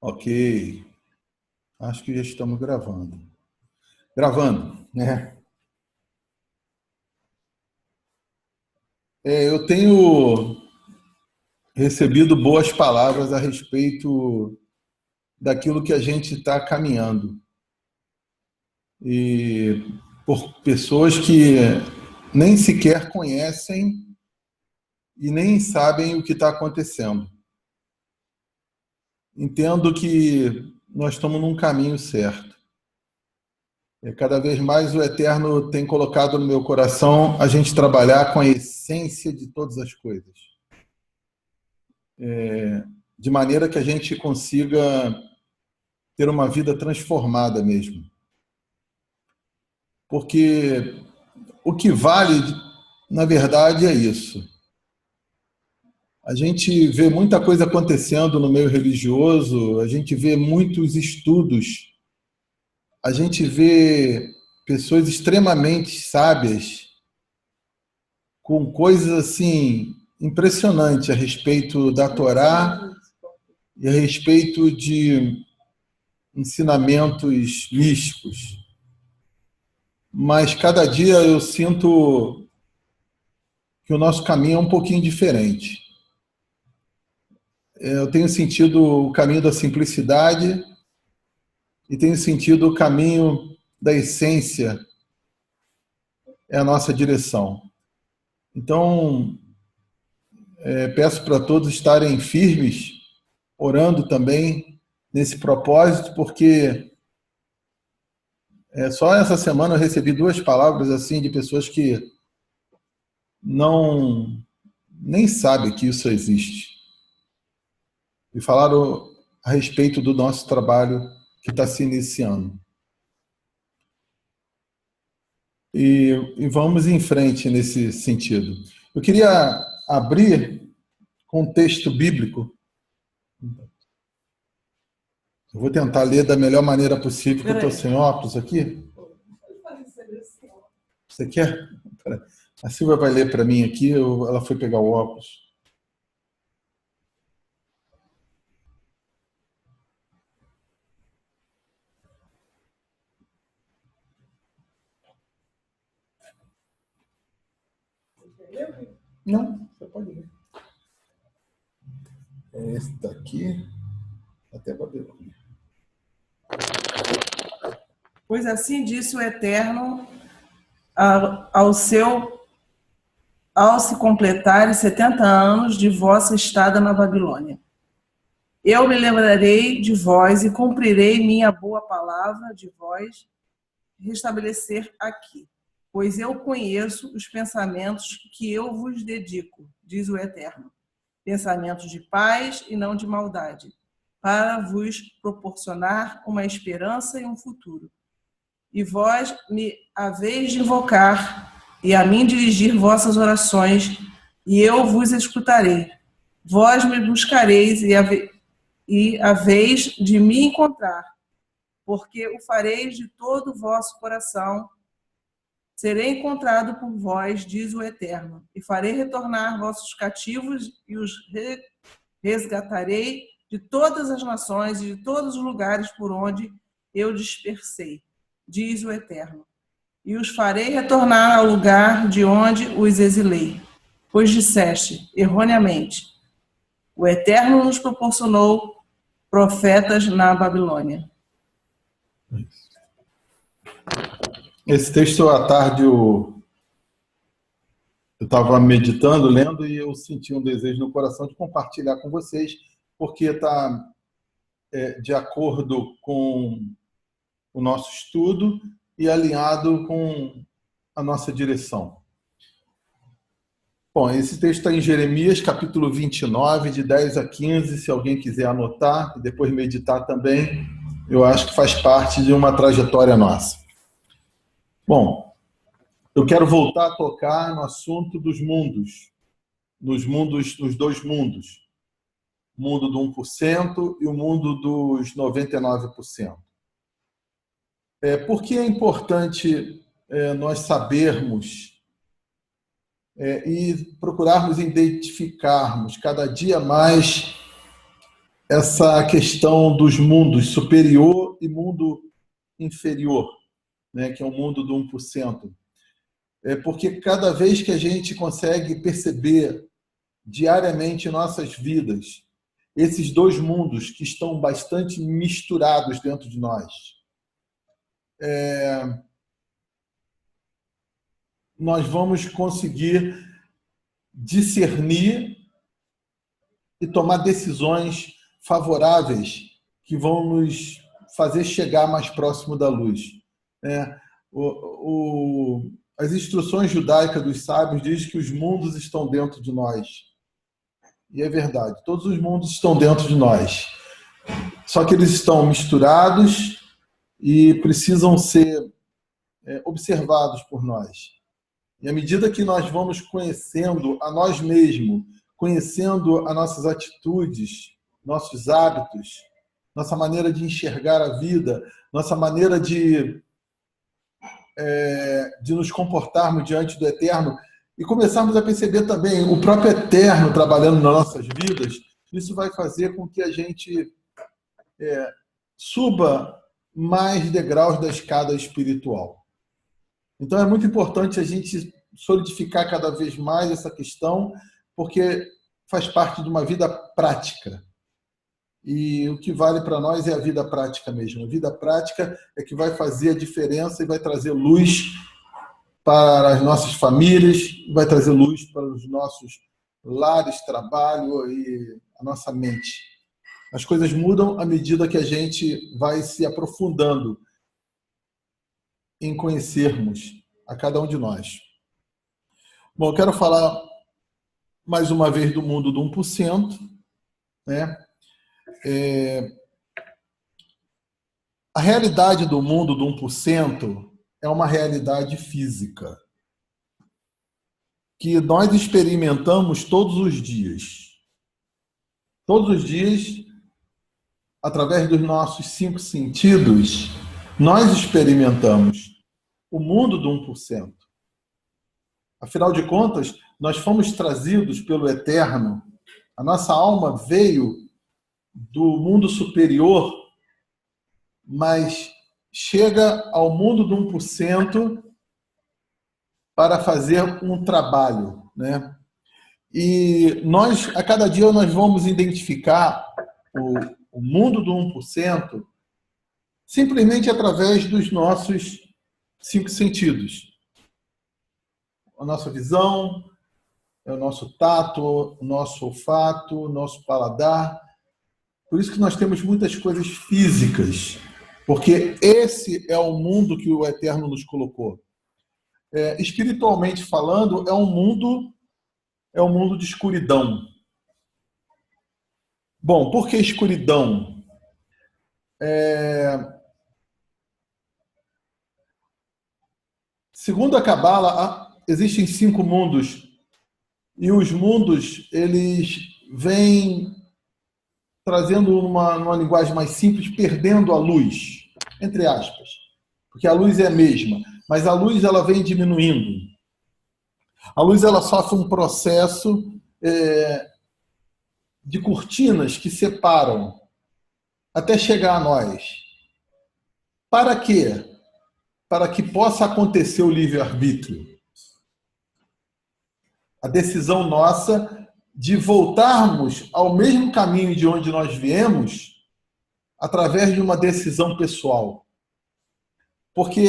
Ok, acho que já estamos gravando. Gravando, né? Eu tenho recebido boas palavras a respeito daquilo que a gente está caminhando. E por pessoas que nem sequer conhecem e nem sabem o que está acontecendo. Entendo que nós estamos num caminho certo. Cada vez mais o Eterno tem colocado no meu coração a gente trabalhar com a essência de todas as coisas, de maneira que a gente consiga ter uma vida transformada mesmo. Porque o que vale, na verdade, é isso. A gente vê muita coisa acontecendo no meio religioso, a gente vê muitos estudos, a gente vê pessoas extremamente sábias com coisas assim impressionantes a respeito da Torá e a respeito de ensinamentos místicos. Mas cada dia eu sinto que o nosso caminho é um pouquinho diferente. Eu tenho sentido o caminho da simplicidade e tenho sentido o caminho da essência, é a nossa direção. Então, peço para todos estarem firmes, orando também nesse propósito, porque só essa semana eu recebi 2 palavras assim de pessoas que não nem sabem que isso existe. E falaram a respeito do nosso trabalho que está se iniciando. E vamos em frente nesse sentido. Eu queria abrir com um texto bíblico. Eu vou tentar ler da melhor maneira possível, porque eu estou sem óculos aqui. Você quer? A Silvia vai ler para mim aqui, ela foi pegar o óculos. Não, você pode ler. É esse daqui, até Babilônia. Pois assim disse o Eterno ao se completarem 70 anos de vossa estada na Babilônia. Eu me lembrarei de vós e cumprirei minha boa palavra de vós restabelecer aqui. Pois eu conheço os pensamentos que eu vos dedico, diz o Eterno. Pensamentos de paz e não de maldade, para vos proporcionar uma esperança e um futuro. E vós me haveis de invocar, e a mim dirigir vossas orações, e eu vos escutarei. Vós me buscareis e haveis de me encontrar, porque o fareis de todo o vosso coração. Serei encontrado por vós, diz o Eterno, e farei retornar vossos cativos e os resgatarei de todas as nações e de todos os lugares por onde eu dispersei, diz o Eterno. E os farei retornar ao lugar de onde os exilei. Pois disseste, erroneamente, o Eterno nos proporcionou profetas na Babilônia. Esse texto, à tarde, eu estava meditando, lendo, e eu senti um desejo no coração de compartilhar com vocês, porque está de acordo com o nosso estudo e alinhado com a nossa direção. Bom, esse texto está em Jeremias, capítulo 29, de 10 a 15, se alguém quiser anotar e depois meditar também, eu acho que faz parte de uma trajetória nossa. Bom, eu quero voltar a tocar no assunto dos mundos, nos 2 mundos, o mundo do 1% e o mundo dos 99%. Por que é importante nós sabermos e procurarmos identificarmos cada dia mais essa questão dos mundos superior e mundo inferior, né, que é o mundo do 1%. Porque cada vez que a gente consegue perceber diariamente em nossas vidas esses dois mundos que estão bastante misturados dentro de nós, nós vamos conseguir discernir e tomar decisões favoráveis que vão nos fazer chegar mais próximo da luz. As instruções judaicas dos sábios dizem que os mundos estão dentro de nós. E é verdade, todos os mundos estão dentro de nós. Só que eles estão misturados e precisam ser observados por nós. E à medida que nós vamos conhecendo a nós mesmos, conhecendo as nossas atitudes, nossos hábitos, nossa maneira de enxergar a vida, nossa maneira de nos comportarmos diante do Eterno, e começarmos a perceber também o próprio Eterno trabalhando nas nossas vidas, isso vai fazer com que a gente suba mais degraus da escada espiritual. Então é muito importante a gente solidificar cada vez mais essa questão, porque faz parte de uma vida prática. E o que vale para nós é a vida prática mesmo. A vida prática é que vai fazer a diferença e vai trazer luz para as nossas famílias, vai trazer luz para os nossos lares, trabalho e a nossa mente. As coisas mudam à medida que a gente vai se aprofundando em conhecermos a cada um de nós. Bom, eu quero falar mais uma vez do mundo do 1%, né? A realidade do mundo do 1% é uma realidade física que nós experimentamos todos os dias. Todos os dias, através dos nossos 5 sentidos, nós experimentamos o mundo do 1%. Afinal de contas, nós fomos trazidos pelo Eterno, a nossa alma veio do mundo superior, mas chega ao mundo do 1% para fazer um trabalho, né? E nós, a cada dia, nós vamos identificar o mundo do 1% simplesmente através dos nossos 5 sentidos. A nossa visão, o nosso tato, o nosso olfato, o nosso paladar. Por isso que nós temos muitas coisas físicas, porque esse é o mundo que o Eterno nos colocou. Espiritualmente falando, é um mundo de escuridão. Bom, por que escuridão? Segundo a Cabala, existem 5 mundos, e os mundos, eles vêm trazendo numa linguagem mais simples, perdendo a luz, entre aspas, porque a luz é a mesma, mas a luz ela vem diminuindo. A luz ela sofre um processo de cortinas que separam até chegar a nós. Para quê? Para que possa acontecer o livre-arbítrio. A decisão nossa de voltarmos ao mesmo caminho de onde nós viemos através de uma decisão pessoal. Porque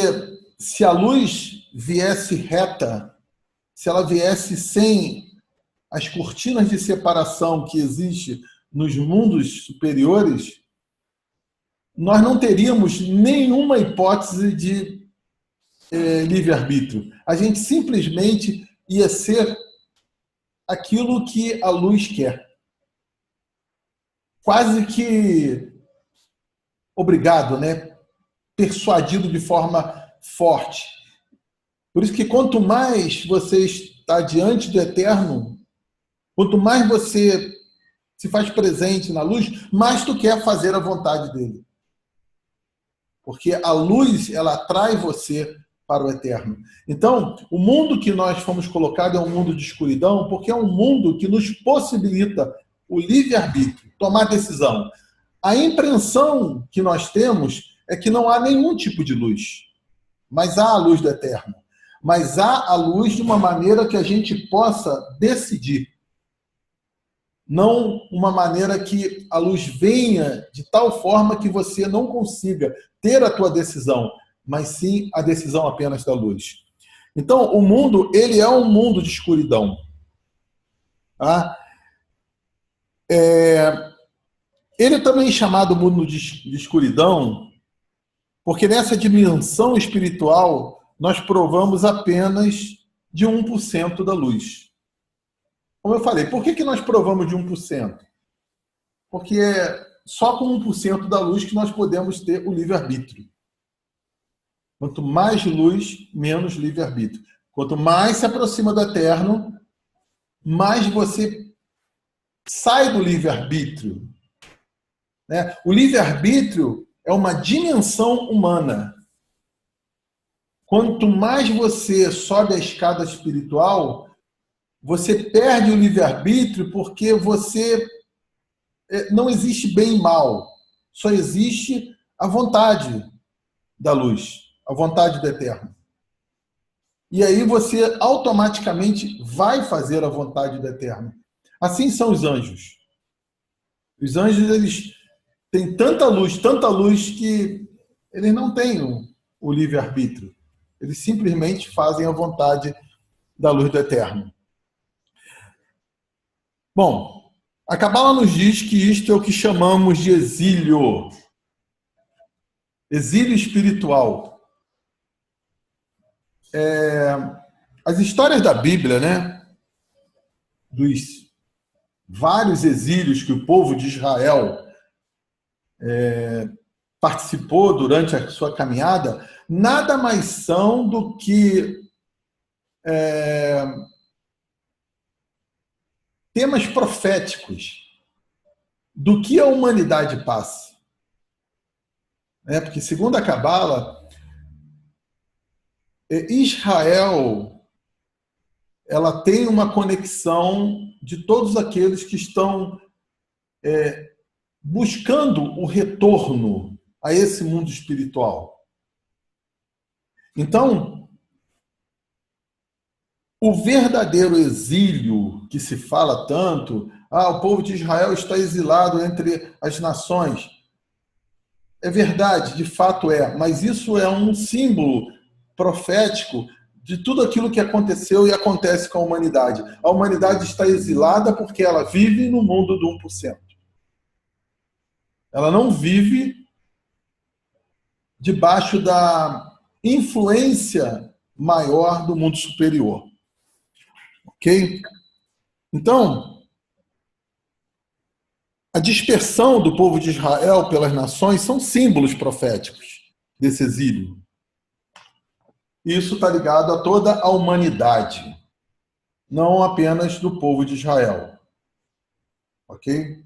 se a luz viesse reta, se ela viesse sem as cortinas de separação que existem nos mundos superiores, nós não teríamos nenhuma hipótese de livre-arbítrio. A gente simplesmente ia ser aquilo que a luz quer. Quase que obrigado, né? Persuadido de forma forte. Por isso que quanto mais você está diante do Eterno, quanto mais você se faz presente na luz, mais tu quer fazer a vontade dele. Porque a luz, ela atrai você para o Eterno. Então, o mundo que nós fomos colocados é um mundo de escuridão, porque é um mundo que nos possibilita o livre-arbítrio. tomar decisão. A impressão que nós temos é que não há nenhum tipo de luz, mas há a luz do eterno. Mas há a luz de uma maneira que a gente possa decidir. Não uma maneira que a luz venha de tal forma que você não consiga ter a tua decisão, mas sim a decisão apenas da luz. Então, o mundo, ele é um mundo de escuridão. Tá? Ele também é chamado mundo de escuridão, porque nessa dimensão espiritual nós provamos apenas de 1% da luz. Como eu falei, por que nós provamos de 1%? Porque é só com 1% da luz que nós podemos ter o livre-arbítrio. Quanto mais luz, menos livre-arbítrio. Quanto mais se aproxima do eterno, mais você sai do livre-arbítrio. Né? O livre-arbítrio é uma dimensão humana. Quanto mais você sobe a escada espiritual, você perde o livre-arbítrio porque você não existe bem e mal. Só existe a vontade da luz, a vontade do eterno. E aí você automaticamente vai fazer a vontade do eterno. Assim são os anjos. Os anjos, eles têm tanta luz que eles não têm o livre-arbítrio. Eles simplesmente fazem a vontade da luz do eterno. Bom, a Cabala nos diz que isto é o que chamamos de exílio. Exílio espiritual. As histórias da Bíblia, né, dos vários exílios que o povo de Israel participou durante a sua caminhada, nada mais são do que temas proféticos do que a humanidade passa. Porque, segundo a Cabala, Israel ela tem uma conexão de todos aqueles que estão buscando o retorno a esse mundo espiritual. Então, o verdadeiro exílio que se fala tanto, o povo de Israel está exilado entre as nações. É verdade, de fato é, mas isso é um símbolo profético de tudo aquilo que aconteceu e acontece com a humanidade. A humanidade está exilada porque ela vive no mundo do 1%. Ela não vive debaixo da influência maior do mundo superior. Ok? Então, a dispersão do povo de Israel pelas nações são símbolos proféticos desse exílio. Isso está ligado a toda a humanidade, não apenas do povo de Israel. Ok?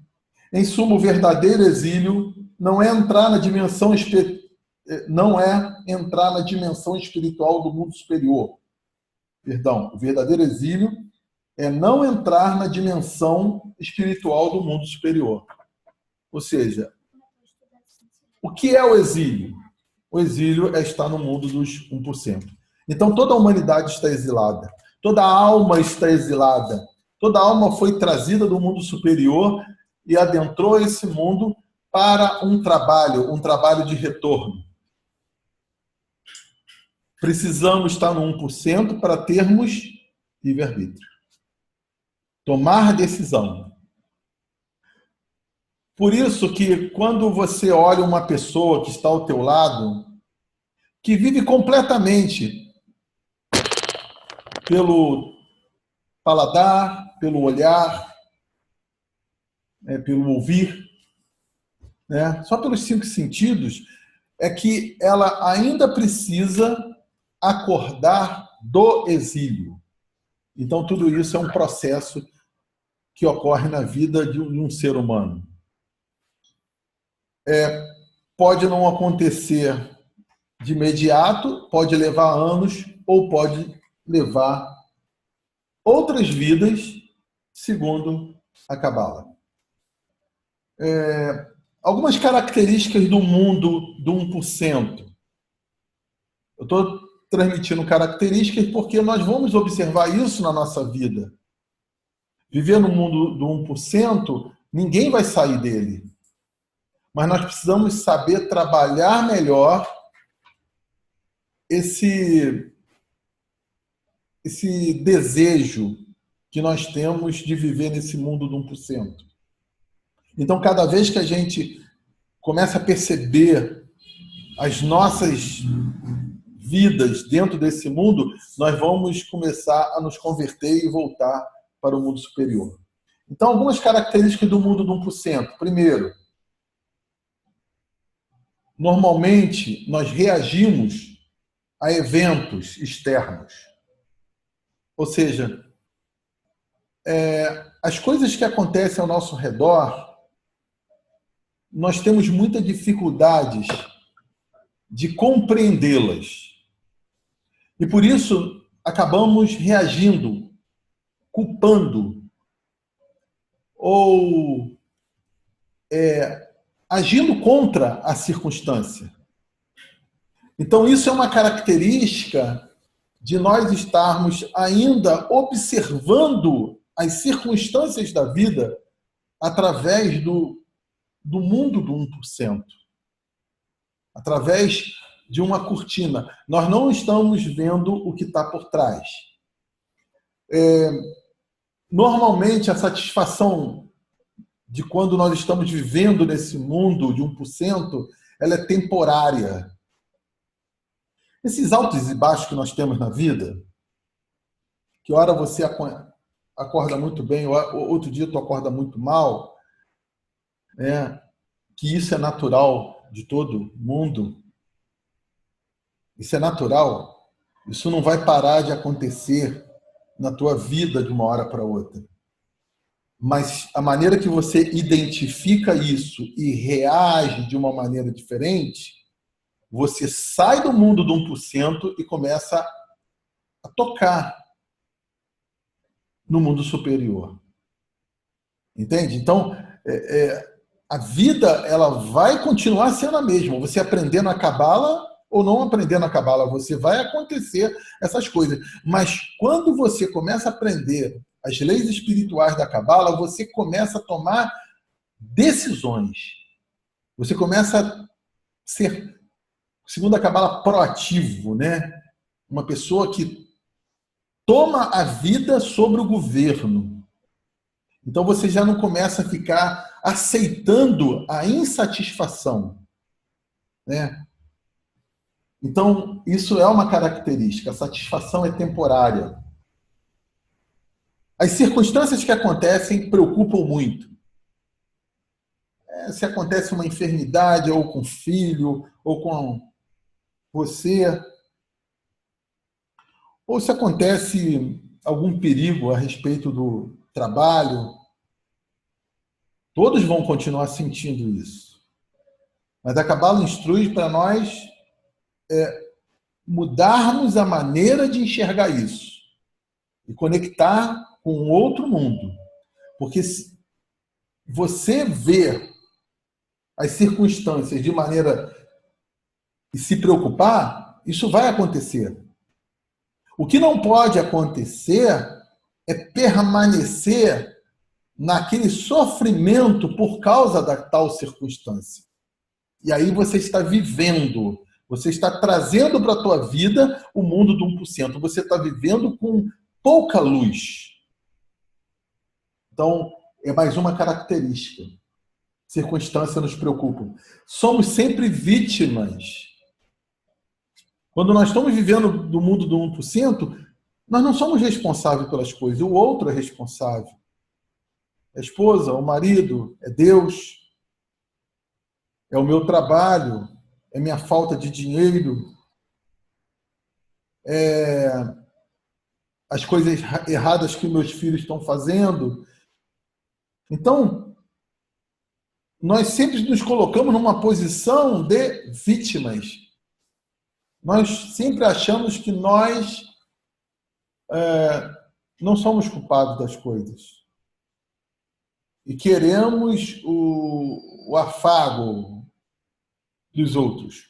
Em suma, o verdadeiro exílio não é entrar na dimensão espiritual do mundo superior. Perdão, o verdadeiro exílio é não entrar na dimensão espiritual do mundo superior. Ou seja, o que é o exílio? O exílio é estar no mundo dos 1%. Então, toda a humanidade está exilada. Toda a alma está exilada. Toda a alma foi trazida do mundo superior e adentrou esse mundo para um trabalho de retorno. Precisamos estar no 1% para termos livre-arbítrio. Tomar decisão. Por isso que quando você olha uma pessoa que está ao teu lado, que vive completamente pelo paladar, pelo olhar, pelo ouvir, só pelos 5 sentidos, é que ela ainda precisa acordar do exílio. Então, tudo isso é um processo que ocorre na vida de um ser humano. Pode não acontecer de imediato, pode levar anos ou pode levar outras vidas, segundo a Cabala. Algumas características do mundo do 1%. Eu estou transmitindo características porque nós vamos observar isso na nossa vida. Viver no mundo do 1%, ninguém vai sair dele. Mas nós precisamos saber trabalhar melhor esse desejo que nós temos de viver nesse mundo do 1%. Então, cada vez que a gente começa a perceber as nossas vidas dentro desse mundo, nós vamos começar a nos converter e voltar para o mundo superior. Então, algumas características do mundo do 1%. Primeiro, normalmente nós reagimos a eventos externos. Ou seja, as coisas que acontecem ao nosso redor, nós temos muitas dificuldades de compreendê-las. E por isso acabamos reagindo, culpando ou agindo contra a circunstância. Então, isso é uma característica de nós estarmos ainda observando as circunstâncias da vida através do mundo do 1%. Através de uma cortina. Nós não estamos vendo o que está por trás. Normalmente, a satisfação de quando nós estamos vivendo nesse mundo de 1%, ela é temporária. Esses altos e baixos que nós temos na vida, que hora você acorda muito bem, outro dia tu acorda muito mal, que isso é natural de todo mundo. Isso é natural. Isso não vai parar de acontecer na tua vida de uma hora para outra. Mas a maneira que você identifica isso e reage de uma maneira diferente, você sai do mundo do 1% e começa a tocar no mundo superior. Entende? Então, a vida ela vai continuar sendo a mesma. Você aprendendo a cabala ou não aprendendo a cabala, você vai acontecer essas coisas. Mas quando você começa a aprender as leis espirituais da cabala, você começa a tomar decisões. Você começa a ser, segundo a cabala, proativo, né? Uma pessoa que toma a vida sobre o governo. Então você já não começa a ficar aceitando a insatisfação, né? Então, isso é uma característica. A satisfação é temporária. As circunstâncias que acontecem preocupam muito. Se acontece uma enfermidade, ou com o filho, ou com você, ou se acontece algum perigo a respeito do trabalho, todos vão continuar sentindo isso. Mas a Cabala instrui para nós mudarmos a maneira de enxergar isso e conectar com outro mundo. Porque se você vê as circunstâncias de maneira e se preocupar, isso vai acontecer. O que não pode acontecer é permanecer naquele sofrimento por causa da tal circunstância. E aí você está vivendo, você está trazendo para a tua vida o mundo do 1%. Você está vivendo com pouca luz. Então, é mais uma característica. Circunstâncias nos preocupam. Somos sempre vítimas. Quando nós estamos vivendo do mundo do 1%, nós não somos responsáveis pelas coisas. O outro é responsável. A esposa, o marido, é Deus. É o meu trabalho. É minha falta de dinheiro. É as coisas erradas que meus filhos estão fazendo. Então, nós sempre nos colocamos numa posição de vítimas. Nós sempre achamos que nós não somos culpados das coisas. e queremos o afago dos outros.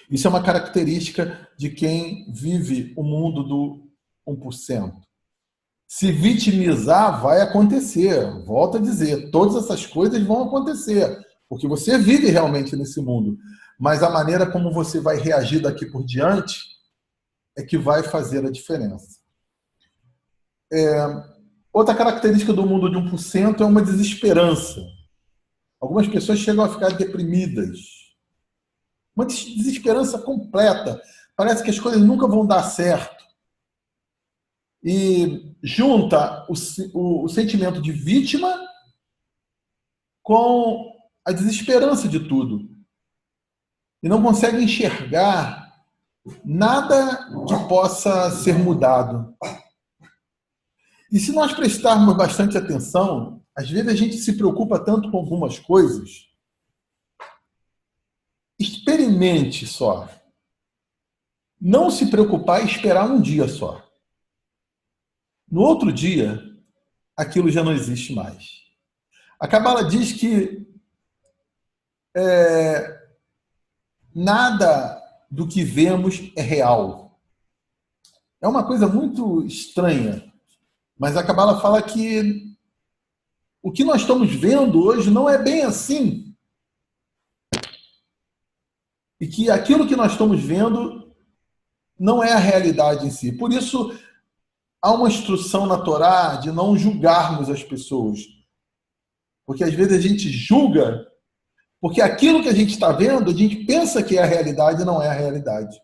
Isso é uma característica de quem vive o mundo do 1%. Se vitimizar, vai acontecer. Volto a dizer, todas essas coisas vão acontecer, porque você vive realmente nesse mundo. Mas a maneira como você vai reagir daqui por diante é que vai fazer a diferença. Outra característica do mundo de 1% é uma desesperança. Algumas pessoas chegam a ficar deprimidas. Uma desesperança completa. Parece que as coisas nunca vão dar certo. E junta o sentimento de vítima com a desesperança de tudo. E não consegue enxergar nada que possa ser mudado. E se nós prestarmos bastante atenção, às vezes a gente se preocupa tanto com algumas coisas. Experimente só. Não se preocupar e esperar um dia só. No outro dia, aquilo já não existe mais. A Cabala diz que nada do que vemos é real. É uma coisa muito estranha, mas a Cabala fala que o que nós estamos vendo hoje não é bem assim. E que aquilo que nós estamos vendo não é a realidade em si. Por isso, há uma instrução na Torá de não julgarmos as pessoas. Porque às vezes a gente julga porque aquilo que a gente está vendo, a gente pensa que é a realidade e não é a realidade.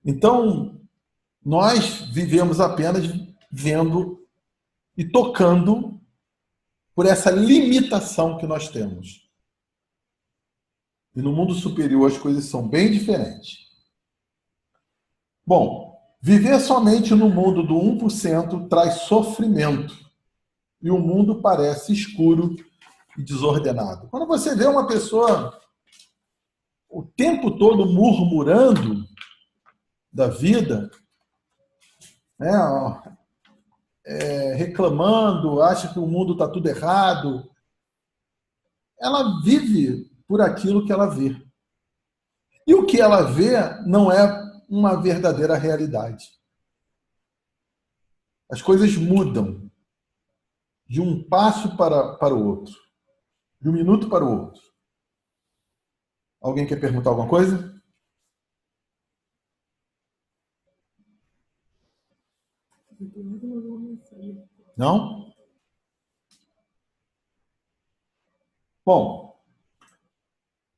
Então, nós vivemos apenas vendo e tocando por essa limitação que nós temos. E no mundo superior as coisas são bem diferentes. Bom, viver somente no mundo do 1% traz sofrimento. E o mundo parece escuro e desordenado. Quando você vê uma pessoa o tempo todo murmurando da vida, né, reclamando, acha que o mundo está tudo errado, ela vive por aquilo que ela vê. E o que ela vê não é uma verdadeira realidade. As coisas mudam de um passo para o outro, de um minuto para o outro. Alguém quer perguntar alguma coisa? Não? Bom,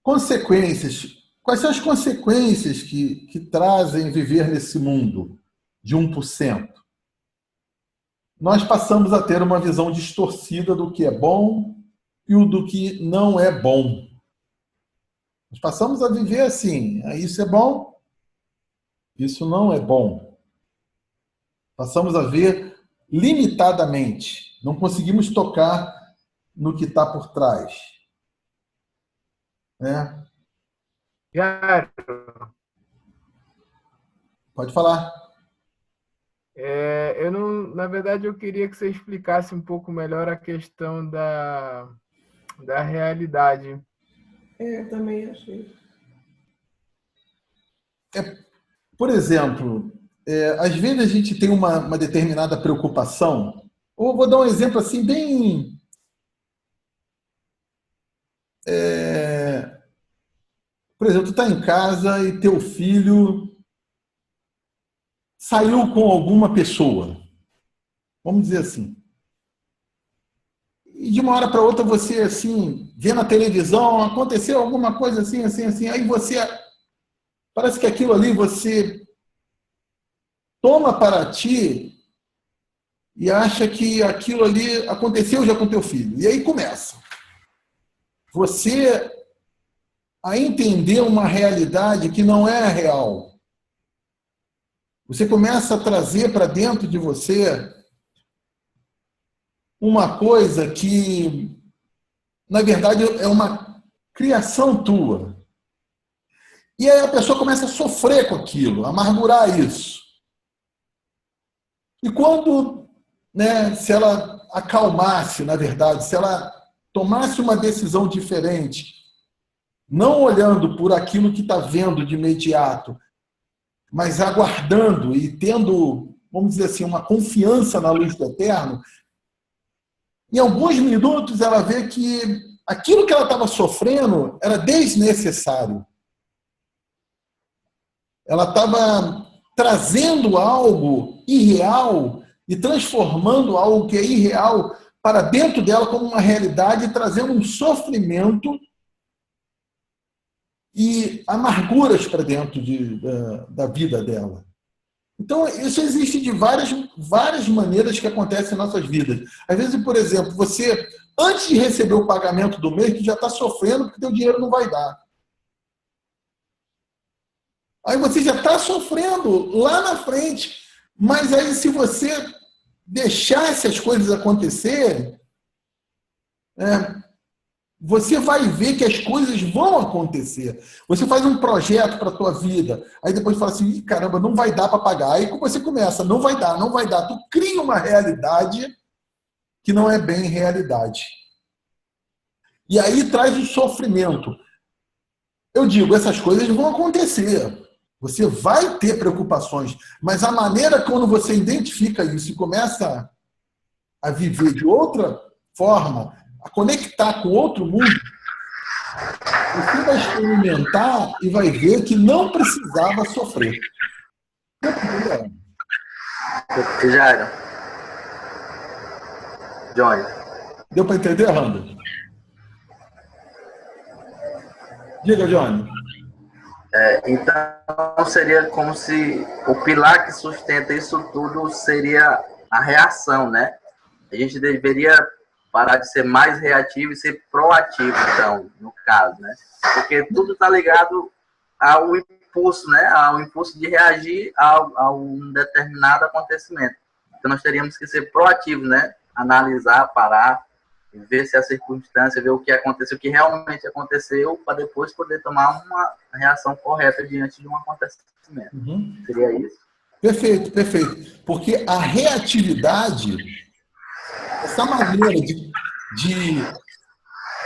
consequências. Quais são as consequências que trazem viver nesse mundo de 1%? Nós passamos a ter uma visão distorcida do que é bom e o do que não é bom. Nós passamos a viver assim, isso é bom, isso não é bom. Passamos a ver limitadamente, não conseguimos tocar no que está por trás. Né? Jairo, Pode falar. Na verdade, eu queria que você explicasse um pouco melhor a questão da realidade. Eu também achei. Por exemplo, às vezes a gente tem uma determinada preocupação. Ou vou dar um exemplo assim bem... Por exemplo, tu está em casa e teu filho saiu com alguma pessoa. Vamos dizer assim. E de uma hora para outra você, assim, vê na televisão, aconteceu alguma coisa assim, assim, assim, aí você... Parece que aquilo ali você toma para ti e acha que aquilo ali aconteceu já com teu filho. E aí começa. Você a entender uma realidade que não é real. Você começa a trazer para dentro de você uma coisa que, na verdade, é uma criação tua. E aí a pessoa começa a sofrer com aquilo, a amargurar isso. E quando né, se ela acalmasse, na verdade, se ela tomasse uma decisão diferente, não olhando por aquilo que está vendo de imediato, mas aguardando e tendo, vamos dizer assim, uma confiança na luz do eterno, em alguns minutos ela vê que aquilo que ela estava sofrendo era desnecessário. Ela estava trazendo algo irreal e transformando algo que é irreal para dentro dela como uma realidade, trazendo um sofrimento e amarguras para dentro da vida dela. Então, isso existe de várias maneiras que acontecem em nossas vidas. Às vezes, por exemplo, você, antes de receber o pagamento do mês, já está sofrendo porque o dinheiro não vai dar. Aí você já está sofrendo lá na frente. Mas aí, se você deixasse as coisas acontecerem, você vai ver que as coisas vão acontecer. Você faz um projeto para a tua vida, aí depois fala assim, caramba, não vai dar para pagar. Aí você começa, não vai dar, não vai dar. Tu cria uma realidade que não é bem realidade. E aí traz o sofrimento. Eu digo, essas coisas vão acontecer. Você vai ter preocupações, mas a maneira quando você identifica isso e começa a viver de outra forma, a conectar com outro mundo, você vai experimentar e vai ver que não precisava sofrer. Jairo. Johnny. Deu para entender, Randa? Diga, Johnny. Então, seria como se o pilar que sustenta isso tudo seria a reação, né? A gente deveria parar de ser mais reativo e ser proativo, então, no caso, né? Porque tudo está ligado ao impulso, né? Ao impulso de reagir a um determinado acontecimento. Então, nós teríamos que ser proativos, né? Analisar, parar, ver se a circunstância, ver o que aconteceu, o que realmente aconteceu, para depois poder tomar uma reação correta diante de um acontecimento. Uhum. Seria isso? Perfeito, perfeito. Porque a reatividade, essa maneira de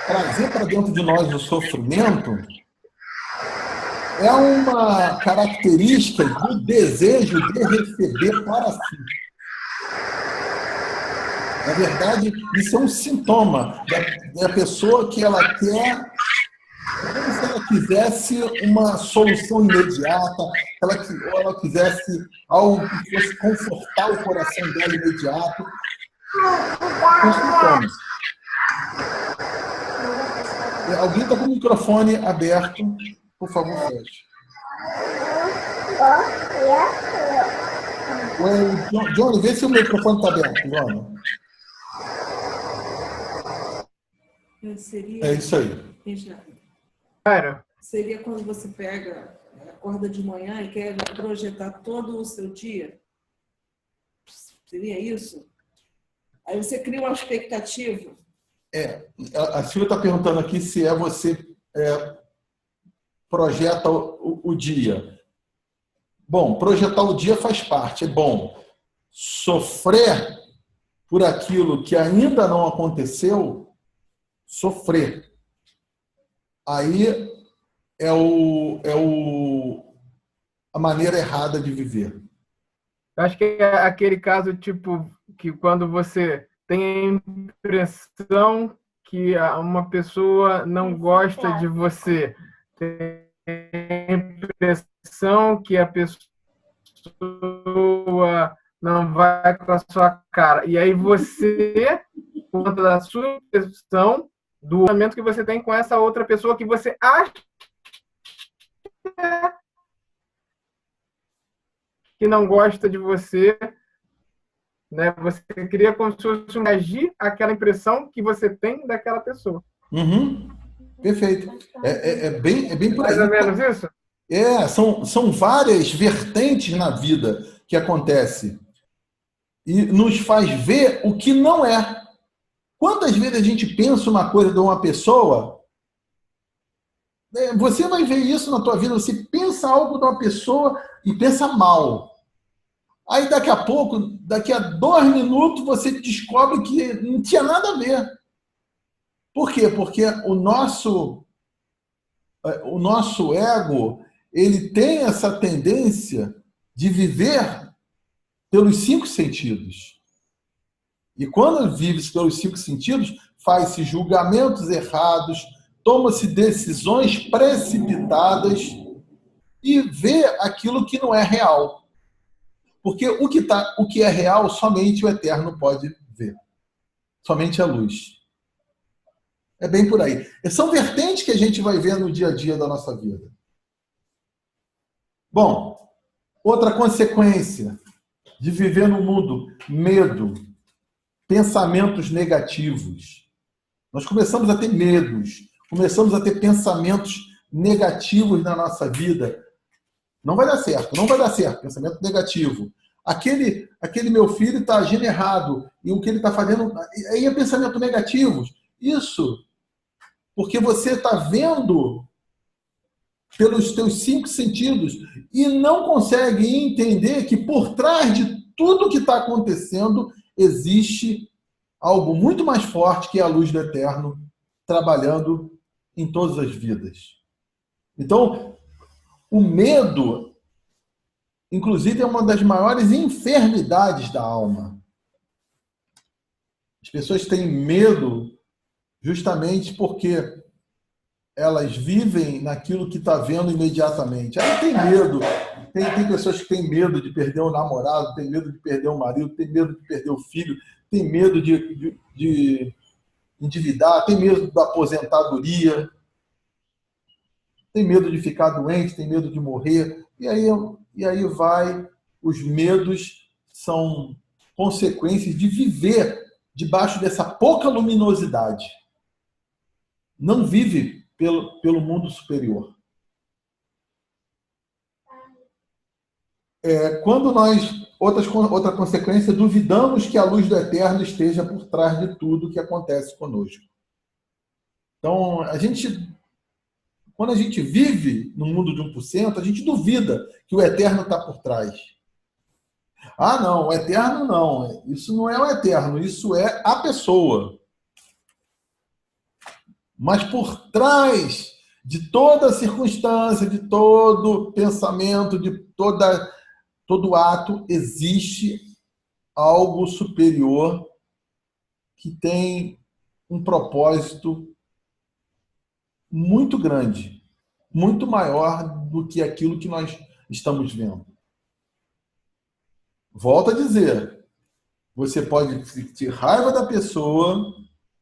trazer para dentro de nós o sofrimento, é uma característica do desejo de receber para si. Na verdade, isso é um sintoma da pessoa que ela quer, como se ela quisesse uma solução imediata, ou ela quisesse algo que fosse confortar o coração dela imediato. Consultamos. Alguém está com o microfone aberto, por favor, feche. Johnny, vê se o microfone está aberto, Johnny. É isso aí. Seria quando você acorda de manhã e quer projetar todo o seu dia? Seria isso? Aí você cria uma expectativa. A Silvia está perguntando aqui se você projeta o dia. Bom, projetar o dia faz parte, é bom. Sofrer por aquilo que ainda não aconteceu, sofrer. Aí é a maneira errada de viver. Acho que é aquele caso, tipo, que quando você tem a impressão que uma pessoa não gosta de você, tem a impressão que a pessoa não vai com a sua cara. E aí você, por conta da sua impressão, do momento que você tem com essa outra pessoa que você acha que não gosta de você, né? Você cria como se fosse reagir àquela impressão que você tem daquela pessoa. Uhum. Perfeito. É bem por aí. Mais ou menos isso? São várias vertentes na vida que acontece e nos faz ver o que não é. Quantas vezes a gente pensa uma coisa de uma pessoa, você vai ver isso na tua vida, você pensa algo de uma pessoa e pensa mal. Aí daqui a pouco, daqui a 2 minutos, você descobre que não tinha nada a ver. Por quê? Porque o nosso ego, ele tem essa tendência de viver pelos 5 sentidos. E quando vive pelos 5 sentidos, faz-se julgamentos errados, toma-se decisões precipitadas e vê aquilo que não é real. Porque o que é real, somente o eterno pode ver. Somente a luz. É bem por aí. São vertentes que a gente vai ver no dia a dia da nossa vida. Bom, outra consequência de viver no mundo, medo, pensamentos negativos. Nós começamos a ter medos, começamos a ter pensamentos negativos na nossa vida. Não vai dar certo, não vai dar certo, pensamento negativo. Aquele meu filho está agindo errado, e o que ele está fazendo, aí é pensamento negativo. Isso, porque você está vendo pelos teus 5 sentidos e não consegue entender que por trás de tudo que está acontecendo existe algo muito mais forte, que é a luz do eterno, trabalhando em todas as vidas. Então, o medo, inclusive, é uma das maiores enfermidades da alma. As pessoas têm medo justamente porque elas vivem naquilo que está vendo imediatamente. Aí tem medo. Tem pessoas que têm medo de perder o namorado, tem medo de perder o marido, tem medo de perder o filho, tem medo de endividar, tem medo da aposentadoria, tem medo de ficar doente, tem medo de morrer. E aí vai. Os medos são consequências de viver debaixo dessa pouca luminosidade. Não vive pelo mundo superior. Quando nós, outra consequência, duvidamos que a luz do eterno esteja por trás de tudo que acontece conosco. Então, quando a gente vive no mundo de 1%, a gente duvida que o eterno está por trás. Ah, não, o eterno não. Isso não é o eterno, isso é a pessoa. Mas por trás de toda circunstância, de todo pensamento, de todo ato, existe algo superior que tem um propósito muito grande, muito maior do que aquilo que nós estamos vendo. Volto a dizer, você pode ter raiva da pessoa,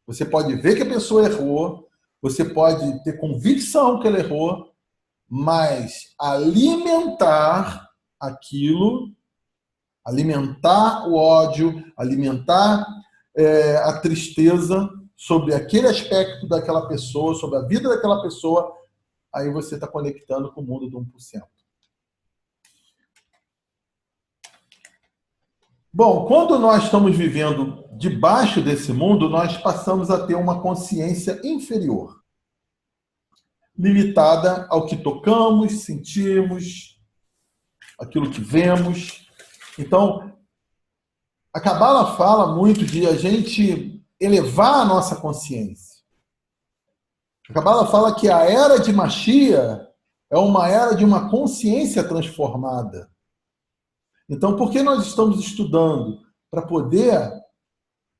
você pode ver que a pessoa errou, você pode ter convicção que ela errou, mas alimentar aquilo, alimentar o ódio, alimentar a tristeza sobre aquele aspecto daquela pessoa, sobre a vida daquela pessoa, aí você está conectando com o mundo do 1%. Bom, quando nós estamos vivendo debaixo desse mundo, nós passamos a ter uma consciência inferior, limitada ao que tocamos, sentimos, aquilo que vemos. Então, a Cabala fala muito de a gente elevar a nossa consciência. A Cabala fala que a era de Mashiach é uma era de uma consciência transformada. Então, por que nós estamos estudando? Para poder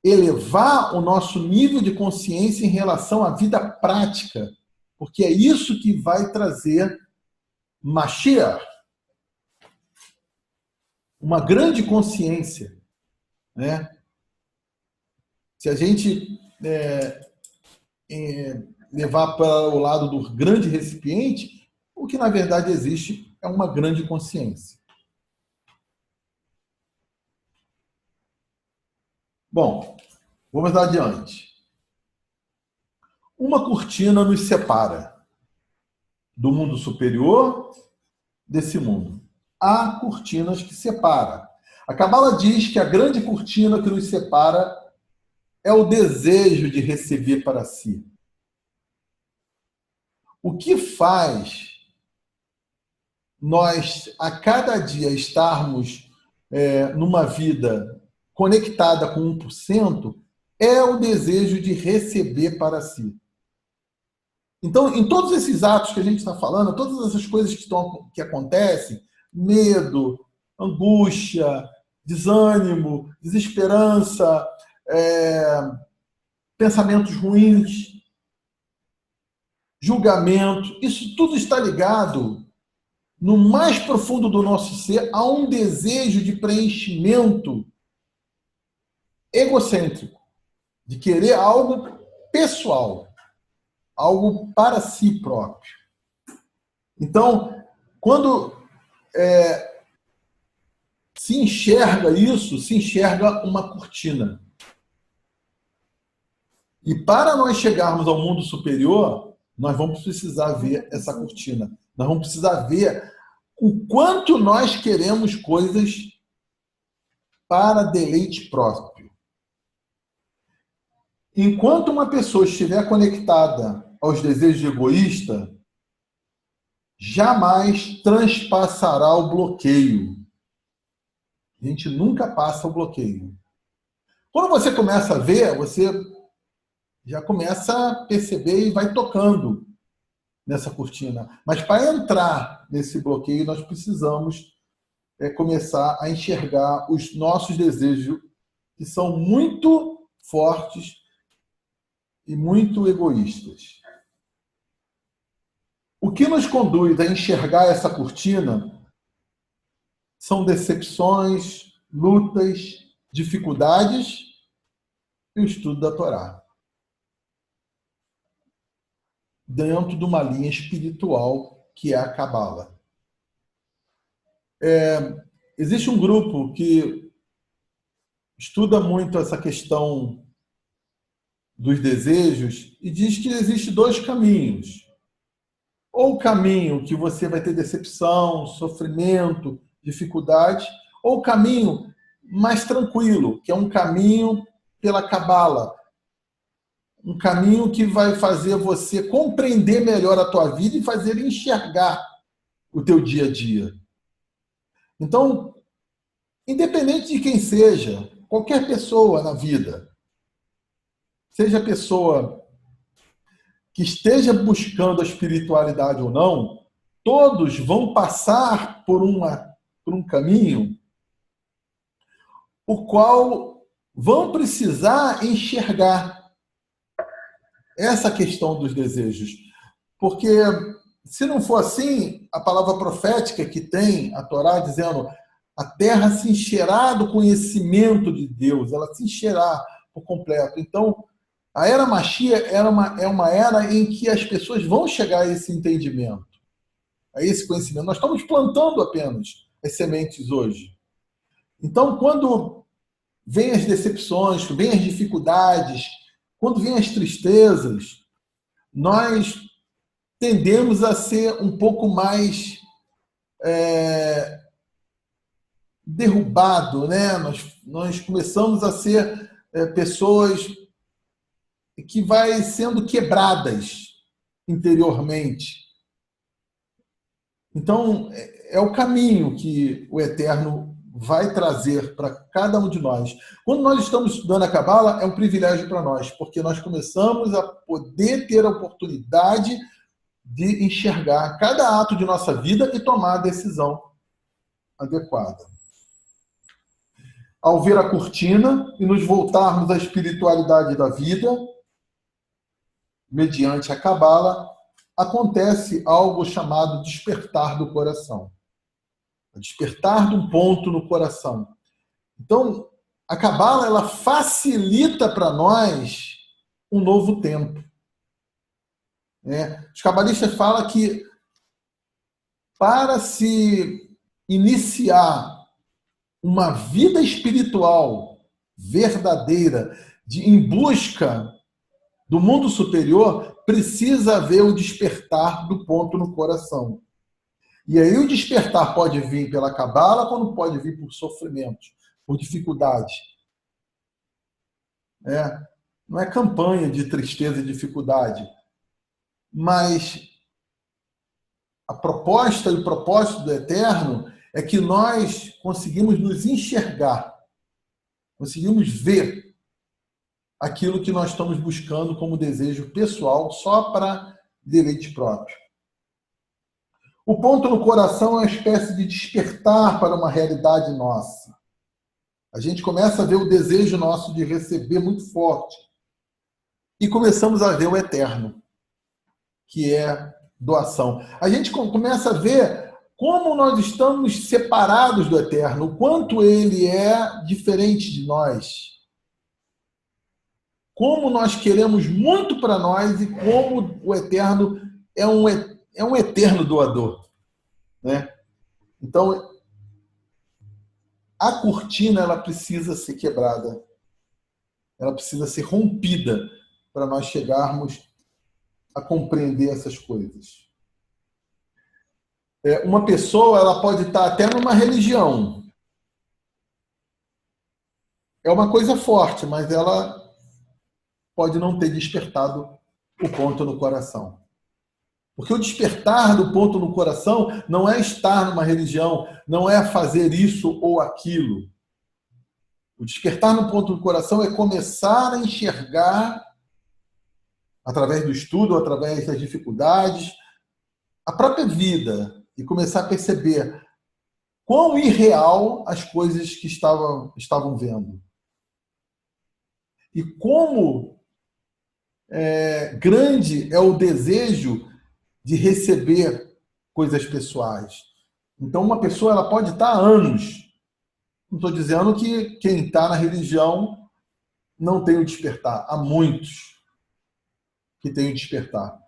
elevar o nosso nível de consciência em relação à vida prática. Porque é isso que vai trazer Mashiach. Uma grande consciência. Né? Se a gente levar para o lado do grande recipiente, o que na verdade existe é uma grande consciência. Bom, vamos adiante. Uma cortina nos separa do mundo superior desse mundo. Há cortinas que separam. A Cabala diz que a grande cortina que nos separa é o desejo de receber para si. O que faz nós, a cada dia, estarmos numa vida conectada com 1%, é o desejo de receber para si. Então, em todos esses atos que a gente está falando, todas essas coisas que acontecem, medo, angústia, desânimo, desesperança, pensamentos ruins, julgamento, isso tudo está ligado no mais profundo do nosso ser a um desejo de preenchimento egocêntrico, de querer algo pessoal, algo para si próprio. Então, quando se enxerga isso, se enxerga uma cortina. E para nós chegarmos ao mundo superior, nós vamos precisar ver essa cortina. Nós vamos precisar ver o quanto nós queremos coisas para deleite próprio. Enquanto uma pessoa estiver conectada aos desejos egoístas, jamais transpassará o bloqueio. A gente nunca passa o bloqueio. Quando você começa a ver, você já começa a perceber e vai tocando nessa cortina. Mas para entrar nesse bloqueio, nós precisamos começar a enxergar os nossos desejos, que são muito fortes e muito egoístas. O que nos conduz a enxergar essa cortina são decepções, lutas, dificuldades e o estudo da Torá, dentro de uma linha espiritual que é a Cabala. Existe um grupo que estuda muito essa questão dos desejos e diz que existe dois caminhos. Ou o caminho que você vai ter decepção, sofrimento, dificuldade, ou o caminho mais tranquilo, que é um caminho pela Cabala, um caminho que vai fazer você compreender melhor a tua vida e fazer enxergar o teu dia a dia. Então, independente de quem seja, qualquer pessoa na vida, seja a pessoa que esteja buscando a espiritualidade ou não, todos vão passar por um caminho o qual vão precisar enxergar essa questão dos desejos. Porque se não for assim, a palavra profética que tem a Torá dizendo a terra se encherá do conhecimento de Deus, ela se encherá por completo. Então, a era Mashiach é uma era em que as pessoas vão chegar a esse entendimento, a esse conhecimento. Nós estamos plantando apenas as sementes hoje. Então, quando vêm as decepções, vêm as dificuldades, quando vêm as tristezas, nós tendemos a ser um pouco mais derrubado, né? Nós começamos a ser pessoas que vai sendo quebradas interiormente. Então, é o caminho que o Eterno vai trazer para cada um de nós. Quando nós estamos estudando a Cabala, é um privilégio para nós, porque nós começamos a poder ter a oportunidade de enxergar cada ato de nossa vida e tomar a decisão adequada. Ao ver a cortina e nos voltarmos à espiritualidade da vida, mediante a Cabala, acontece algo chamado despertar do coração. Despertar de um ponto no coração. Então, a Cabala, ela facilita para nós um novo tempo. Os cabalistas falam que para se iniciar uma vida espiritual verdadeira, em busca do mundo superior, precisa haver o despertar do ponto no coração. E aí o despertar pode vir pela Cabala, como pode vir por sofrimentos, por dificuldades. Não é campanha de tristeza e dificuldade, mas a proposta e o propósito do Eterno é que nós conseguimos nos enxergar, conseguimos ver aquilo que nós estamos buscando como desejo pessoal só para deleite próprio. O ponto no coração é uma espécie de despertar para uma realidade nossa. A gente começa a ver o desejo nosso de receber muito forte e começamos a ver o eterno, que é doação. A gente começa a ver como nós estamos separados do eterno, o quanto ele é diferente de nós. Como nós queremos muito para nós e como o eterno é um eterno doador, né? Então, a cortina ela precisa ser quebrada, ela precisa ser rompida para nós chegarmos a compreender essas coisas. Uma pessoa ela pode estar até numa religião. É uma coisa forte, mas ela pode não ter despertado o ponto no coração. Porque o despertar do ponto no coração não é estar numa religião, não é fazer isso ou aquilo. O despertar no ponto no coração é começar a enxergar, através do estudo, através das dificuldades, a própria vida e começar a perceber quão irreal as coisas que estavam vendo. E como grande é o desejo de receber coisas pessoais. Então, uma pessoa ela pode estar há anos. Não estou dizendo que quem está na religião não tem o despertar. Há muitos que têm o despertar.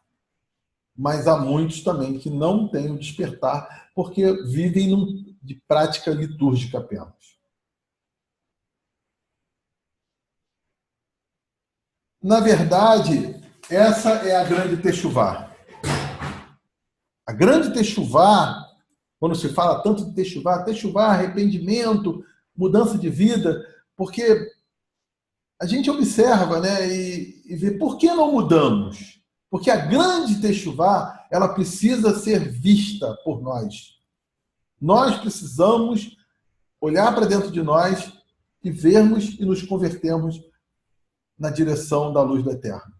Mas há muitos também que não têm o despertar porque vivem de prática litúrgica apenas. Na verdade, essa é a grande techuvá. A grande techuvá, quando se fala tanto de techuvá, arrependimento, mudança de vida, porque a gente observa, né, e vê por que não mudamos. Porque a grande techuvá, ela precisa ser vista por nós. Nós precisamos olhar para dentro de nós e vermos e nos convertermos na direção da luz do eterno.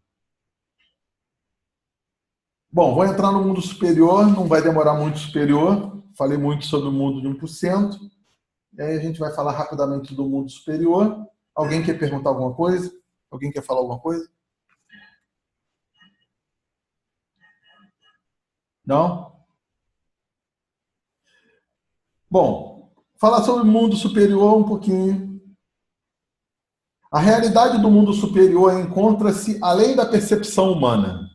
Bom, vou entrar no mundo superior, não vai demorar muito superior. Falei muito sobre o mundo de 1%. E aí a gente vai falar rapidamente do mundo superior. Alguém quer perguntar alguma coisa? Alguém quer falar alguma coisa? Não? Bom, falar sobre o mundo superior um pouquinho. A realidade do mundo superior encontra-se além da percepção humana.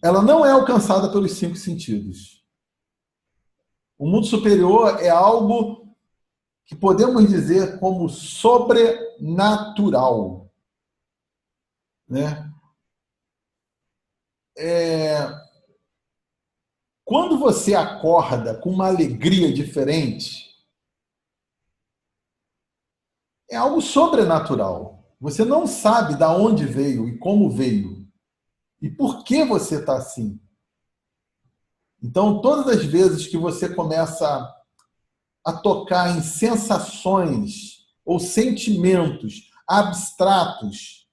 Ela não é alcançada pelos 5 sentidos. O mundo superior é algo que podemos dizer como sobrenatural, né? Quando você acorda com uma alegria diferente, é algo sobrenatural. Você não sabe de onde veio e como veio. E por que você está assim. Então, todas as vezes que você começa a tocar em sensações ou sentimentos abstratos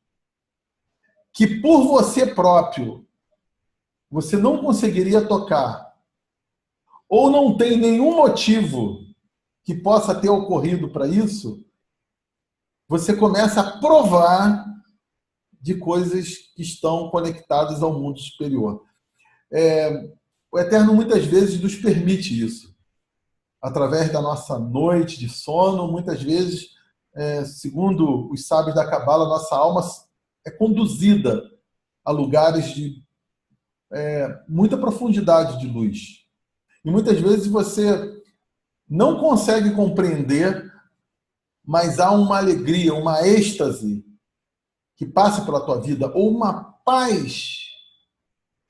que por você próprio você não conseguiria tocar ou não tem nenhum motivo que possa ter ocorrido para isso, você começa a provar de coisas que estão conectadas ao mundo superior. O Eterno muitas vezes nos permite isso. Através da nossa noite de sono, muitas vezes, segundo os sábios da Cabala, nossa alma é conduzida a lugares de muita profundidade de luz. E muitas vezes você não consegue compreender, mas há uma alegria, uma êxtase que passa pela tua vida, ou uma paz.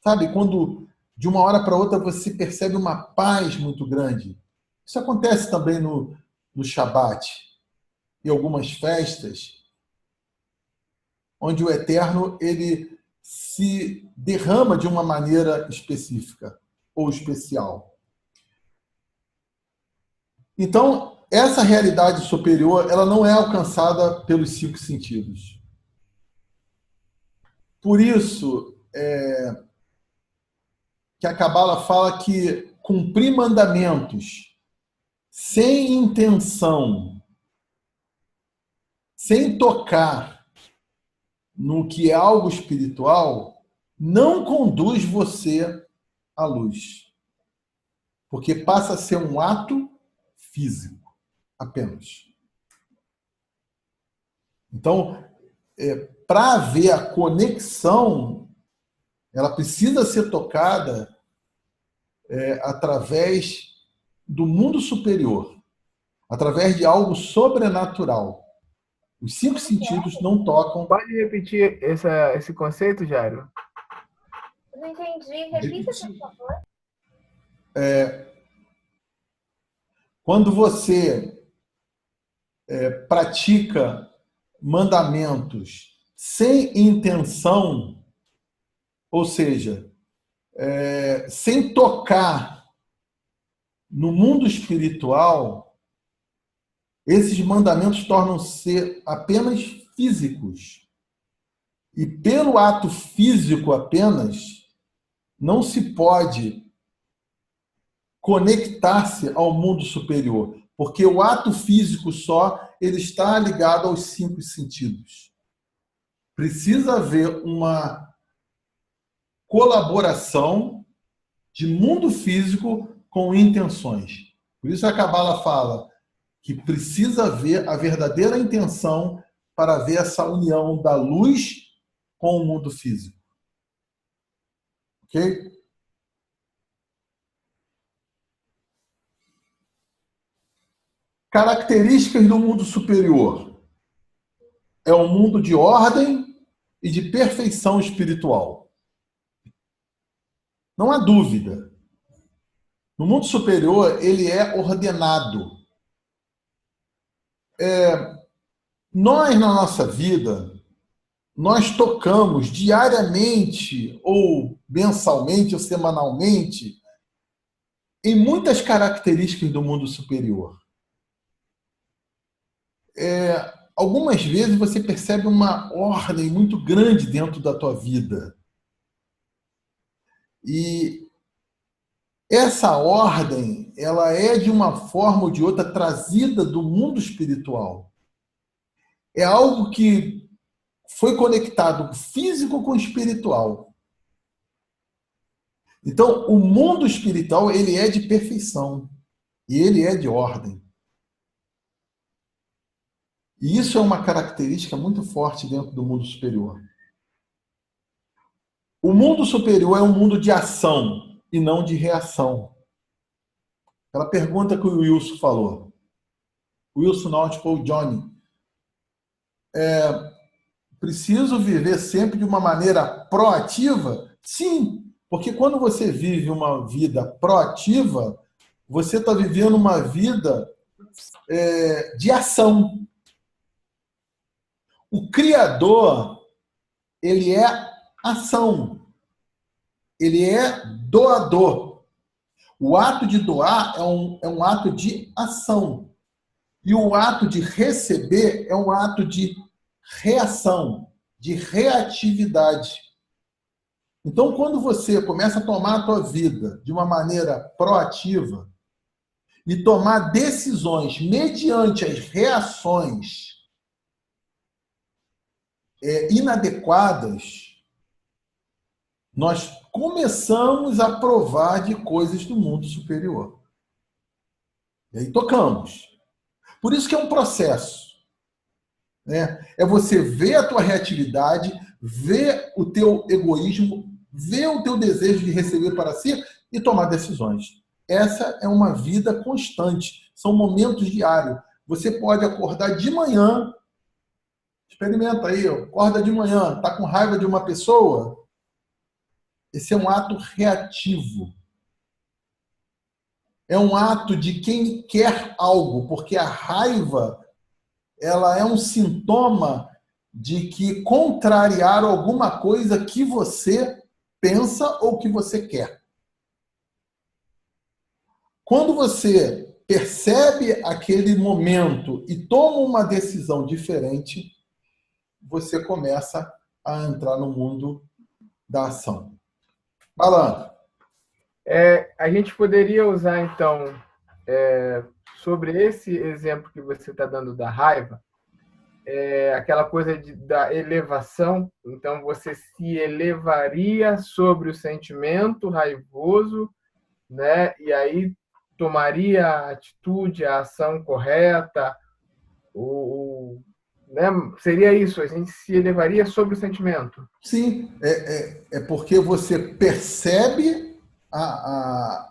Sabe, quando de uma hora para outra você percebe uma paz muito grande. Isso acontece também no Shabat, em algumas festas, onde o Eterno ele se derrama de uma maneira específica ou especial. Então, essa realidade superior, ela não é alcançada pelos 5 sentidos. Por isso, que a Cabala fala que cumprir mandamentos sem intenção, sem tocar no que é algo espiritual, não conduz você à luz. Porque passa a ser um ato físico, apenas. Então, para haver a conexão, ela precisa ser tocada através do mundo superior, através de algo sobrenatural. Os 5 sentidos não tocam. Pode repetir esse conceito, Jairo? Não entendi. Repita, por favor. Quando você pratica mandamentos sem intenção, ou seja, sem tocar no mundo espiritual, esses mandamentos tornam-se apenas físicos. E pelo ato físico apenas, não se pode conectar-se ao mundo superior, porque o ato físico só, ele está ligado aos 5 sentidos. Precisa haver uma colaboração de mundo físico com intenções. Por isso a Cabala fala que precisa haver a verdadeira intenção para haver essa união da luz com o mundo físico. Ok? Características do mundo superior. É um mundo de ordem e de perfeição espiritual. Não há dúvida. No mundo superior, ele é ordenado. Nós, na nossa vida, nós tocamos diariamente, ou mensalmente, ou semanalmente, em muitas características do mundo superior. Algumas vezes você percebe uma ordem muito grande dentro da tua vida. E essa ordem, ela é de uma forma ou de outra trazida do mundo espiritual. É algo que foi conectado físico com espiritual. Então, o mundo espiritual, ele é de perfeição. E ele é de ordem. E isso é uma característica muito forte dentro do mundo superior. O mundo superior é um mundo de ação e não de reação. Aquela pergunta que o Wilson falou. Wilson não, tipo o Johnny. Preciso viver sempre de uma maneira proativa? Sim, porque quando você vive uma vida proativa, você está vivendo uma vida de ação. O Criador, ele é ação. Ele é doador. O ato de doar é um ato de ação. E o ato de receber é um ato de reação, de reatividade. Então, quando você começa a tomar a tua vida de uma maneira proativa e tomar decisões mediante as reações inadequadas, nós começamos a provar de coisas do mundo superior. E aí tocamos. Por isso que é um processo. É você ver a tua reatividade, ver o teu egoísmo, ver o teu desejo de receber para si e tomar decisões. Essa é uma vida constante. São momentos diários. Você pode acordar de manhã. Experimenta aí, acorda de manhã, está com raiva de uma pessoa. Esse é um ato reativo. É um ato de quem quer algo, porque a raiva, ela é um sintoma de que contrariar alguma coisa que você pensa ou que você quer. Quando você percebe aquele momento e toma uma decisão diferente, você começa a entrar no mundo da ação. Alan. A gente poderia usar, então, sobre esse exemplo que você está dando da raiva, aquela coisa da elevação. Então, você se elevaria sobre o sentimento raivoso, né? E aí tomaria a atitude, a ação correta, né? Seria isso, a gente se elevaria sobre o sentimento. Sim, é porque você percebe a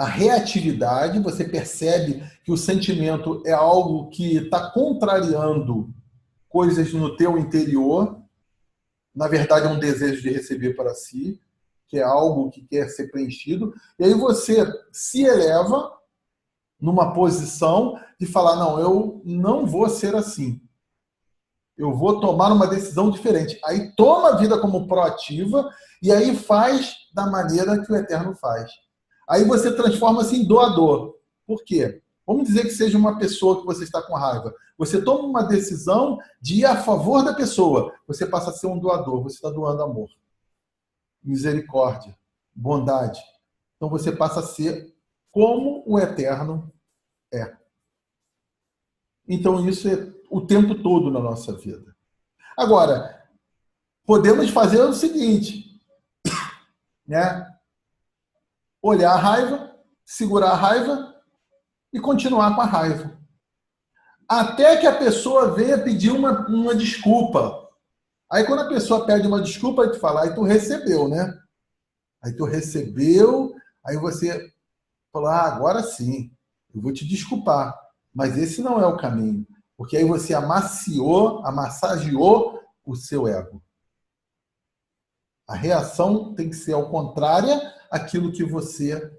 reatividade, você percebe que o sentimento é algo que está contrariando coisas no teu interior. Na verdade, é um desejo de receber para si, que é algo que quer ser preenchido. E aí você se eleva numa posição de falar, não, eu não vou ser assim. Eu vou tomar uma decisão diferente. Aí toma a vida como proativa e aí faz da maneira que o Eterno faz. Aí você transforma-se em doador. Por quê? Vamos dizer que seja uma pessoa que você está com raiva. Você toma uma decisão de ir a favor da pessoa. Você passa a ser um doador. Você está doando amor, misericórdia, bondade. Então você passa a ser como o Eterno é. Então isso é o tempo todo na nossa vida. Agora, podemos fazer o seguinte, né? Olhar a raiva, segurar a raiva e continuar com a raiva. Até que a pessoa venha pedir uma desculpa. Aí quando a pessoa pede uma desculpa, aí tu fala, aí tu recebeu, né? Aí tu recebeu, aí você fala, agora sim, eu vou te desculpar. Mas esse não é o caminho. Porque aí você amassageou o seu ego. A reação tem que ser ao contrário àquilo que você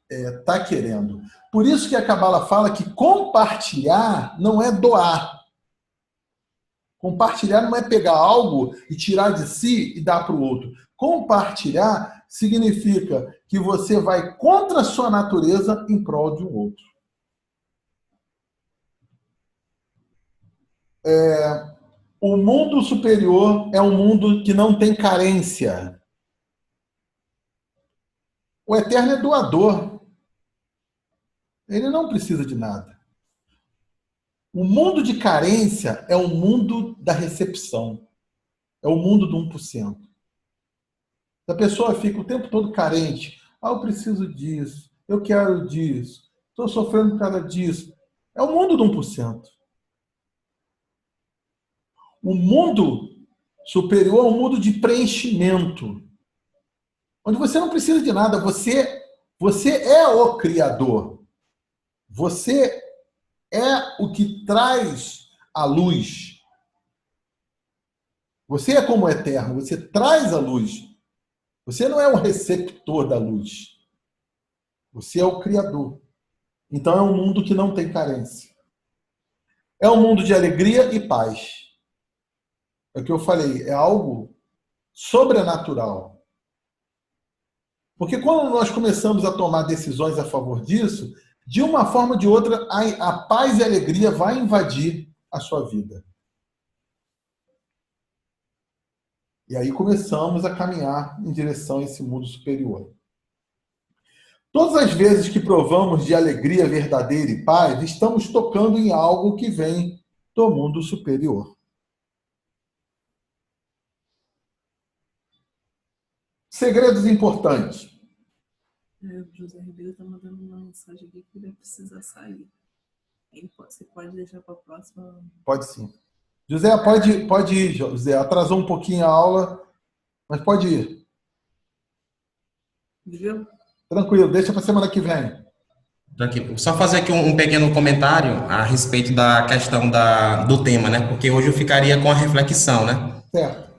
está querendo. Por isso que a Cabala fala que compartilhar não é doar. Compartilhar não é pegar algo e tirar de si e dar para o outro. Compartilhar significa que você vai contra a sua natureza em prol de um outro. O mundo superior é um mundo que não tem carência. O Eterno é doador. Ele não precisa de nada. O mundo de carência é o mundo da recepção. É o mundo do 1%. A pessoa fica o tempo todo carente. Eu preciso disso. Eu quero disso. Estou sofrendo por causa disso. É o mundo do 1%. O mundo superior é um mundo de preenchimento. Onde você não precisa de nada. Você é o Criador. Você é o que traz a luz. Você é como o Eterno. Você traz a luz. Você não é o receptor da luz. Você é o Criador. Então é um mundo que não tem carência. É um mundo de alegria e paz. É o que eu falei, é algo sobrenatural. Porque quando nós começamos a tomar decisões a favor disso, de uma forma ou de outra, a paz e a alegria vai invadir a sua vida. E aí começamos a caminhar em direção a esse mundo superior. Todas as vezes que provamos de alegria verdadeira e paz, estamos tocando em algo que vem do mundo superior. Segredos importantes. O José Ribeiro está mandando uma mensagem aqui que ele vai precisar sair. Você pode deixar para a próxima? Pode sim. José, pode ir, José. Atrasou um pouquinho a aula, mas pode ir. Viu? Tranquilo, deixa para semana que vem. Só fazer aqui um pequeno comentário a respeito da questão do tema, né? Porque hoje eu ficaria com a reflexão, né? Certo.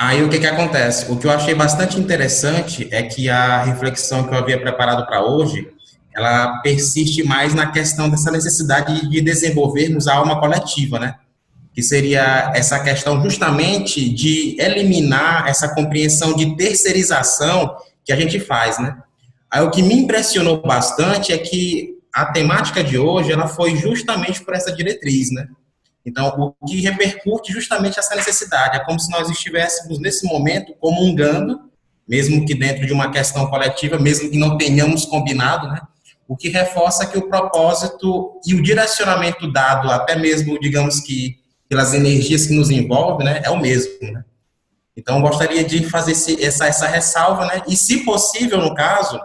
Aí o que acontece? O que eu achei bastante interessante é que a reflexão que eu havia preparado para hoje, ela persiste mais na questão dessa necessidade de desenvolvermos a alma coletiva, né? Que seria essa questão justamente de eliminar essa compreensão de terceirização que a gente faz, né? Aí o que me impressionou bastante é que a temática de hoje, ela foi justamente por essa diretriz, né? Então, o que repercute justamente essa necessidade. É como se nós estivéssemos, nesse momento, comungando, mesmo que dentro de uma questão coletiva, mesmo que não tenhamos combinado, né? O que reforça que o propósito e o direcionamento dado, até mesmo, digamos que, pelas energias que nos envolvem, né? É o mesmo, né? Então, eu gostaria de fazer essa ressalva, né? E, se possível, no caso,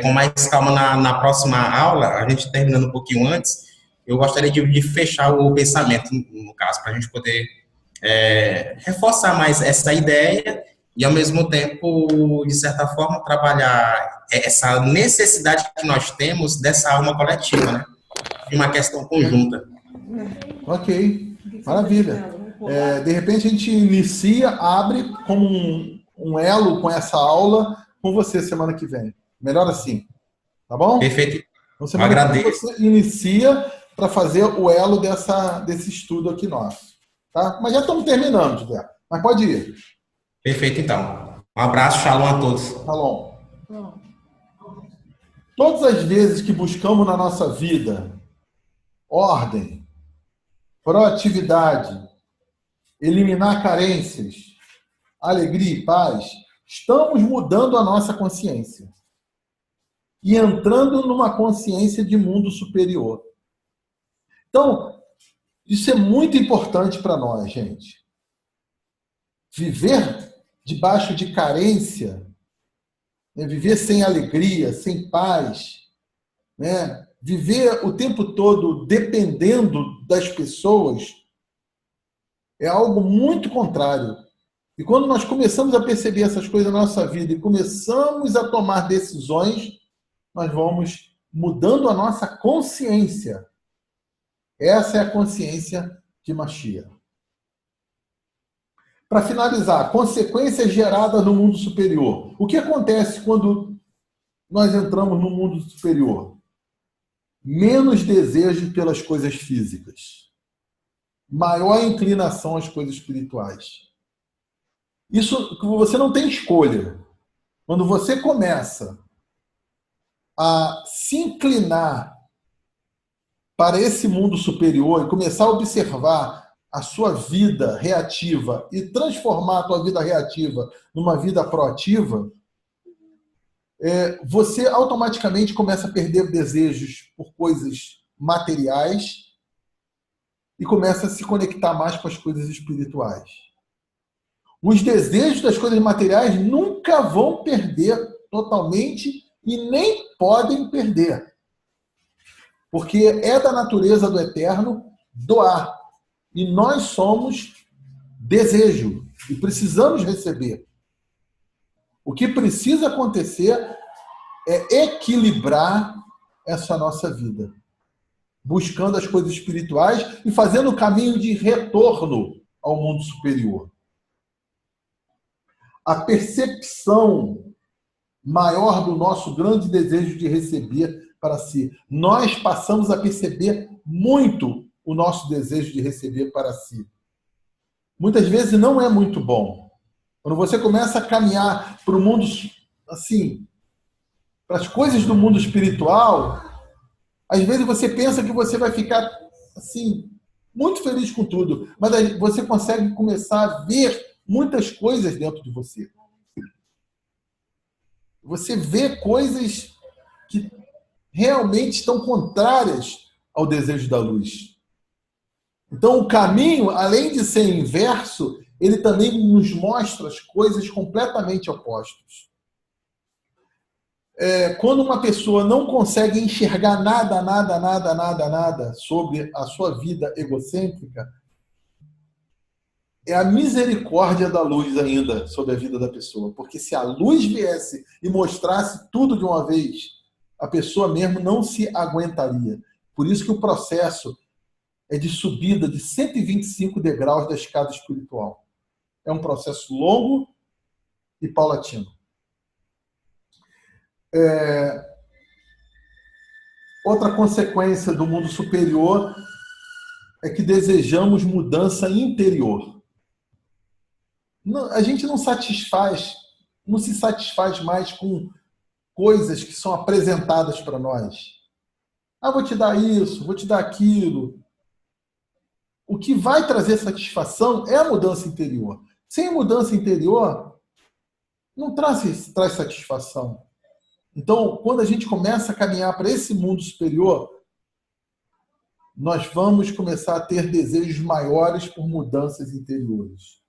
com mais calma na próxima aula, a gente terminando um pouquinho antes, eu gostaria de fechar o pensamento, no caso, para a gente poder reforçar mais essa ideia e, ao mesmo tempo, de certa forma, trabalhar essa necessidade que nós temos dessa alma coletiva, né? De uma questão conjunta. Ok, maravilha. De repente a gente inicia, abre como um elo com essa aula com você semana que vem. Melhor assim, tá bom? Perfeito. Então, semana que vem você inicia para fazer o elo desse estudo aqui nosso. Tá? Mas já estamos terminando, José. Mas pode ir. Perfeito, então. Um abraço, shalom a todos. Shalom. Todas as vezes que buscamos na nossa vida ordem, proatividade, eliminar carências, alegria e paz, estamos mudando a nossa consciência e entrando numa consciência de mundo superior. Então, isso é muito importante para nós, gente. Viver debaixo de carência, né? Viver sem alegria, sem paz, né? Viver o tempo todo dependendo das pessoas é algo muito contrário. E quando nós começamos a perceber essas coisas na nossa vida e começamos a tomar decisões, nós vamos mudando a nossa consciência. Essa é a consciência de Mashiach. Para finalizar, consequências geradas no mundo superior. O que acontece quando nós entramos no mundo superior? Menos desejo pelas coisas físicas. Maior inclinação às coisas espirituais. Isso você não tem escolha. Quando você começa a se inclinar para esse mundo superior e começar a observar a sua vida reativa e transformar a tua vida reativa numa vida proativa, você automaticamente começa a perder desejos por coisas materiais e começa a se conectar mais com as coisas espirituais. Os desejos das coisas materiais nunca vão perder totalmente e nem podem perder. Porque é da natureza do Eterno doar. E nós somos desejo e precisamos receber. O que precisa acontecer é equilibrar essa nossa vida, buscando as coisas espirituais e fazendo o caminho de retorno ao mundo superior. A percepção maior do nosso grande desejo de receber para si. Nós passamos a perceber muito o nosso desejo de receber para si. Muitas vezes não é muito bom. Quando você começa a caminhar para o mundo, assim, para as coisas do mundo espiritual, às vezes você pensa que você vai ficar, assim, muito feliz com tudo, mas aí você consegue começar a ver muitas coisas dentro de você. Você vê coisas que realmente estão contrárias ao desejo da luz. Então, o caminho, além de ser inverso, ele também nos mostra as coisas completamente opostas. Quando uma pessoa não consegue enxergar nada sobre a sua vida egocêntrica, é a misericórdia da luz ainda sobre a vida da pessoa. Porque se a luz viesse e mostrasse tudo de uma vez, a pessoa mesmo não se aguentaria. Por isso que o processo é de subida de 125 degraus da escada espiritual. É um processo longo e paulatino. Outra consequência do mundo superior é que desejamos mudança interior. A gente não se satisfaz mais com coisas que são apresentadas para nós. Ah, vou te dar isso, vou te dar aquilo. O que vai trazer satisfação é a mudança interior. Sem mudança interior, não traz satisfação. Então, quando a gente começa a caminhar para esse mundo superior, nós vamos começar a ter desejos maiores por mudanças interiores.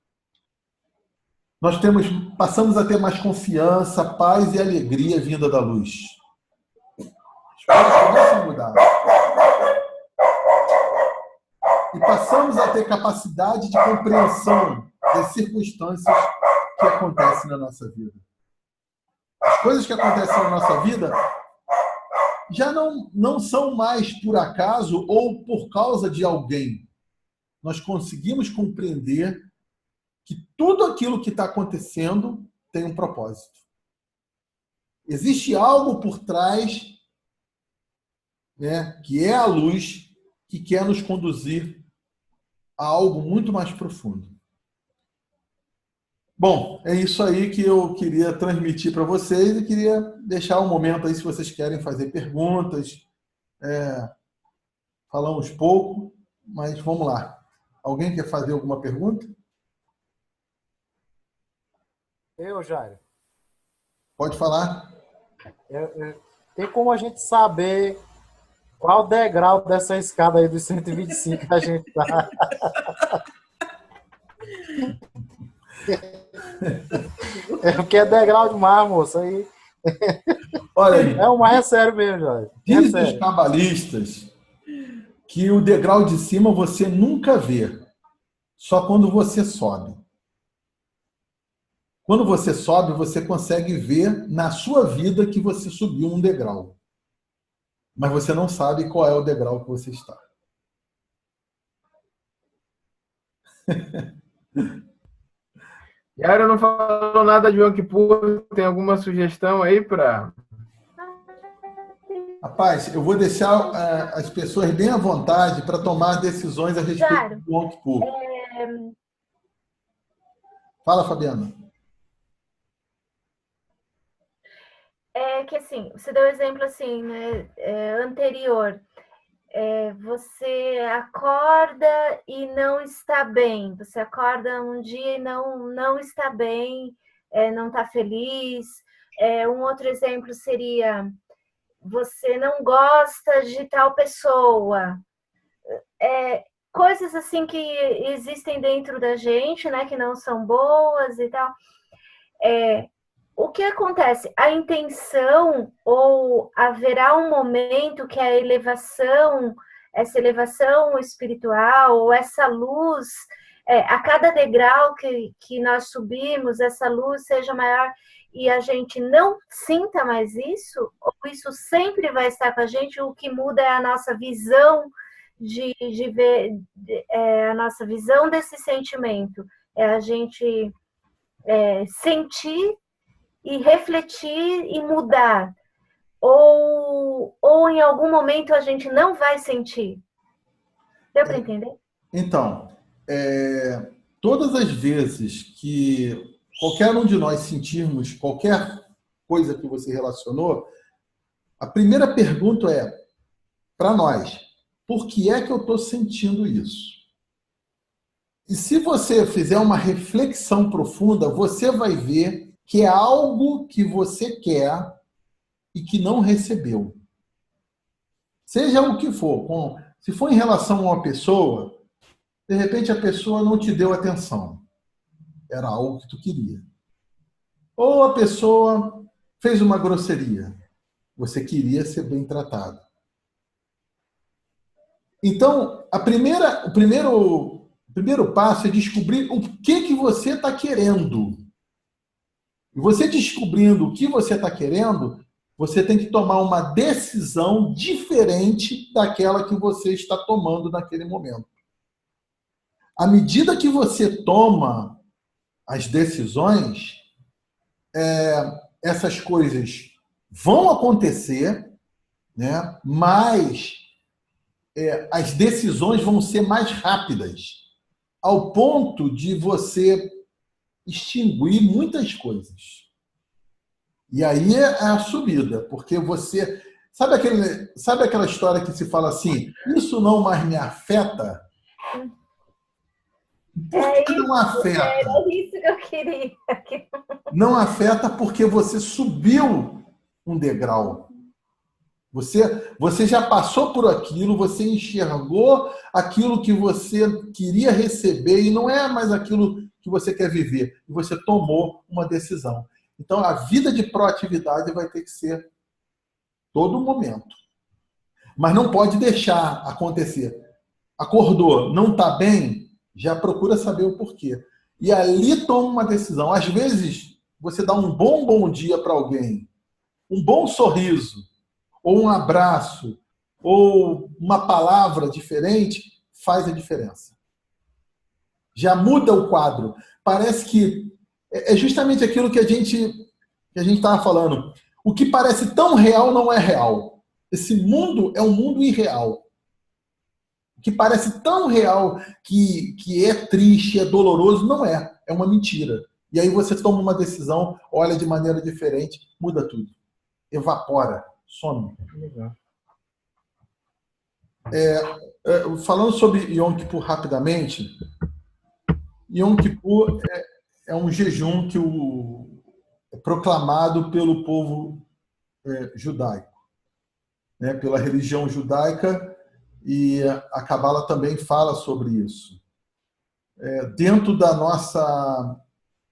Passamos a ter mais confiança, paz e alegria vinda da luz. As coisas começam a mudar. E passamos a ter capacidade de compreensão das circunstâncias que acontecem na nossa vida. As coisas que acontecem na nossa vida já não são mais por acaso ou por causa de alguém. Nós conseguimos compreender que tudo aquilo que está acontecendo tem um propósito. Existe algo por trás, né, que é a luz, que quer nos conduzir a algo muito mais profundo. Bom, é isso aí que eu queria transmitir para vocês e queria deixar um momento aí se vocês querem fazer perguntas. Falamos pouco, mas vamos lá. Alguém quer fazer alguma pergunta? Eu, Jairo. Pode falar. Tem como a gente saber qual degrau dessa escada aí dos 125 que a gente tá? Porque é degrau demais, moço. Aí... Olha aí. É o mais sério mesmo, Jairo. Dizem os cabalistas que o degrau de cima você nunca vê, só quando você sobe. Quando você sobe, você consegue ver na sua vida que você subiu um degrau. Mas você não sabe qual é o degrau que você está. Yara não falou nada de Yom Kippur. Tem alguma sugestão aí para... Rapaz, eu vou deixar as pessoas bem à vontade para tomar decisões a respeito do Yom Kippur. Fala, Fabiana. É que assim, você deu um exemplo assim, né, anterior. Você acorda e não está bem. Você acorda um dia e não está bem, não está feliz. Um outro exemplo seria: você não gosta de tal pessoa. Coisas assim que existem dentro da gente, né, que não são boas e tal. O que acontece? A intenção, ou haverá um momento que a elevação, essa elevação espiritual, ou essa luz, a cada degrau que nós subimos, essa luz seja maior e a gente não sinta mais isso, ou isso sempre vai estar com a gente, o que muda é a nossa visão de ver, a nossa visão desse sentimento, é a gente sentir e refletir e mudar. Ou em algum momento a gente não vai sentir. Deu para entender? Então, todas as vezes que qualquer um de nós sentirmos qualquer coisa que você relacionou, a primeira pergunta é, para nós, por que é que eu estou sentindo isso? E se você fizer uma reflexão profunda, você vai ver que é algo que você quer e que não recebeu. Seja o que for. Se for em relação a uma pessoa, de repente a pessoa não te deu atenção. Era algo que tu queria. Ou a pessoa fez uma grosseria. Você queria ser bem tratado. Então, o primeiro passo é descobrir o que você está querendo. E você descobrindo o que você está querendo, você tem que tomar uma decisão diferente daquela que você está tomando naquele momento. À medida que você toma as decisões, essas coisas vão acontecer, né? Mas as decisões vão ser mais rápidas, ao ponto de você extinguir muitas coisas. E aí é a subida, porque você... Sabe aquela história que se fala assim, isso não mais me afeta? Por que não afeta? Era isso que eu queria. Não afeta porque você subiu um degrau. Você já passou por aquilo, você enxergou aquilo que você queria receber e não é mais aquilo que você quer viver. E você tomou uma decisão. Então, a vida de proatividade vai ter que ser todo momento. Mas não pode deixar acontecer. Acordou, não está bem, já procura saber o porquê. E ali toma uma decisão. Às vezes, você dá um bom dia para alguém, um bom sorriso, ou um abraço, ou uma palavra diferente, faz a diferença. Já muda o quadro. Parece que é justamente aquilo que a gente estava falando. O que parece tão real não é real. Esse mundo é um mundo irreal. O que parece tão real que é triste, é doloroso, não é. É uma mentira. E aí você toma uma decisão, olha de maneira diferente, muda tudo. Evapora, some. Falando sobre Yom Kippur rapidamente, Yom Kippur é um jejum que é proclamado pelo povo judaico, né, pela religião judaica, e a Cabala também fala sobre isso. Dentro da nossa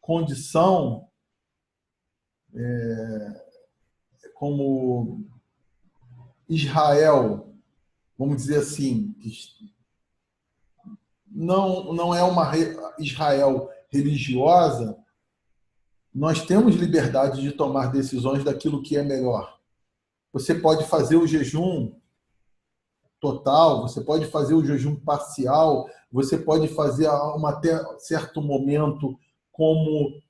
condição como Israel, vamos dizer assim, não é uma Israel religiosa, nós temos liberdade de tomar decisões daquilo que é melhor. Você pode fazer o jejum total, você pode fazer o jejum parcial, você pode fazer até certo momento como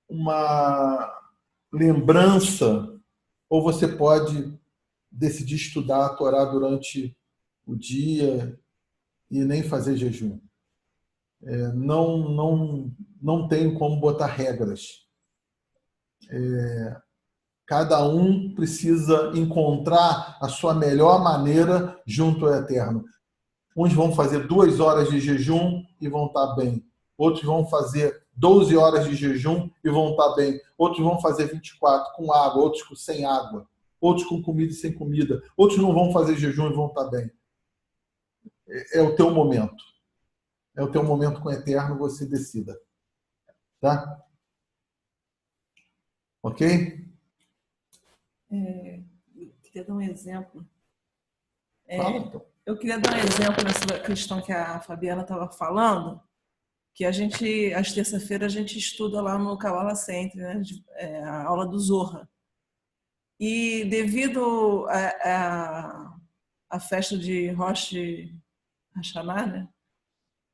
uma lembrança, ou você pode decidir estudar a Torá durante o dia e nem fazer jejum. Não tem como botar regras. Cada um precisa encontrar a sua melhor maneira junto ao Eterno. Uns vão fazer 2 horas de jejum e vão estar bem. Outros vão fazer 12 horas de jejum e vão estar bem. Outros vão fazer 24 com água, outros sem água. Outros com comida e sem comida. Outros não vão fazer jejum e vão estar bem. É o teu momento. É o teu momento com o Eterno, você decida. Tá? Ok? Eu queria dar um exemplo. Fala, então. Eu queria dar um exemplo nessa questão que a Fabiana estava falando, que a gente, às terça-feiras, a gente estuda lá no Kabbalah Center, né, a aula do Zohar. E devido à festa de Rosh Hashanah, né,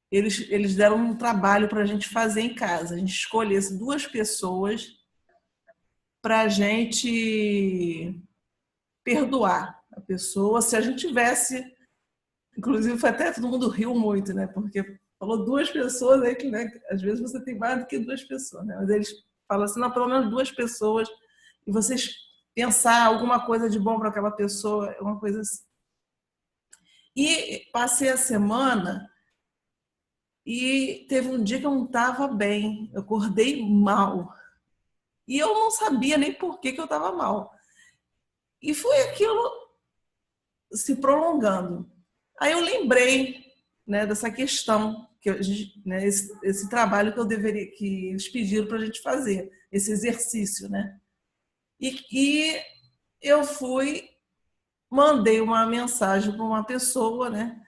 eles deram um trabalho para a gente fazer em casa. A gente escolhesse 2 pessoas para a gente perdoar a pessoa, se a gente tivesse... Inclusive, foi até todo mundo riu muito, né? Porque falou 2 pessoas, aí que, né, às vezes você tem mais do que 2 pessoas, né? Mas eles falam assim, não, pelo menos 2 pessoas, e vocês pensar alguma coisa de bom para aquela pessoa, é uma coisa assim. E passei a semana e teve um dia que eu não estava bem, eu acordei mal. E eu não sabia nem por que eu estava mal. E foi aquilo se prolongando. Aí eu lembrei, né, dessa questão, né, esse trabalho que eles pediram para a gente fazer, esse exercício, né? E eu mandei uma mensagem para uma pessoa, né?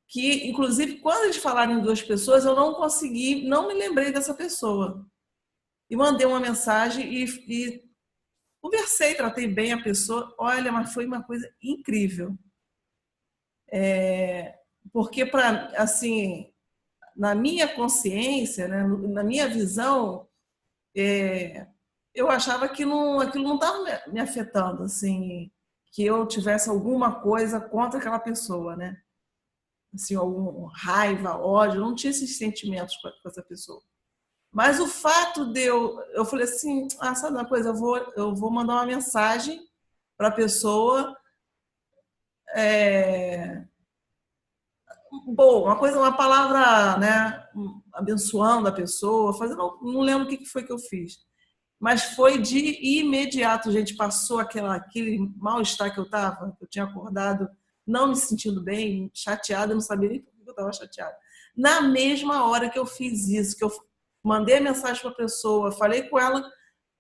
Que, inclusive, quando eles falaram em 2 pessoas, eu não me lembrei dessa pessoa. E mandei uma mensagem e conversei, tratei bem a pessoa. Olha, mas foi uma coisa incrível. Porque, assim, na minha consciência, né, na minha visão, eu achava que aquilo não estava me afetando, assim, que eu tivesse alguma coisa contra aquela pessoa, né? Assim, algum raiva, ódio, eu não tinha esses sentimentos com essa pessoa. Mas o fato de eu falei assim, sabe uma coisa, eu vou mandar uma mensagem para a pessoa, boa, uma palavra, né, abençoando a pessoa, não lembro o que foi que eu fiz. Mas foi de imediato, gente, passou aquele mal-estar que eu estava, eu tinha acordado não me sentindo bem, chateada, eu não sabia nem por que eu estava chateada. Na mesma hora que eu fiz isso, que eu mandei a mensagem para a pessoa, falei com ela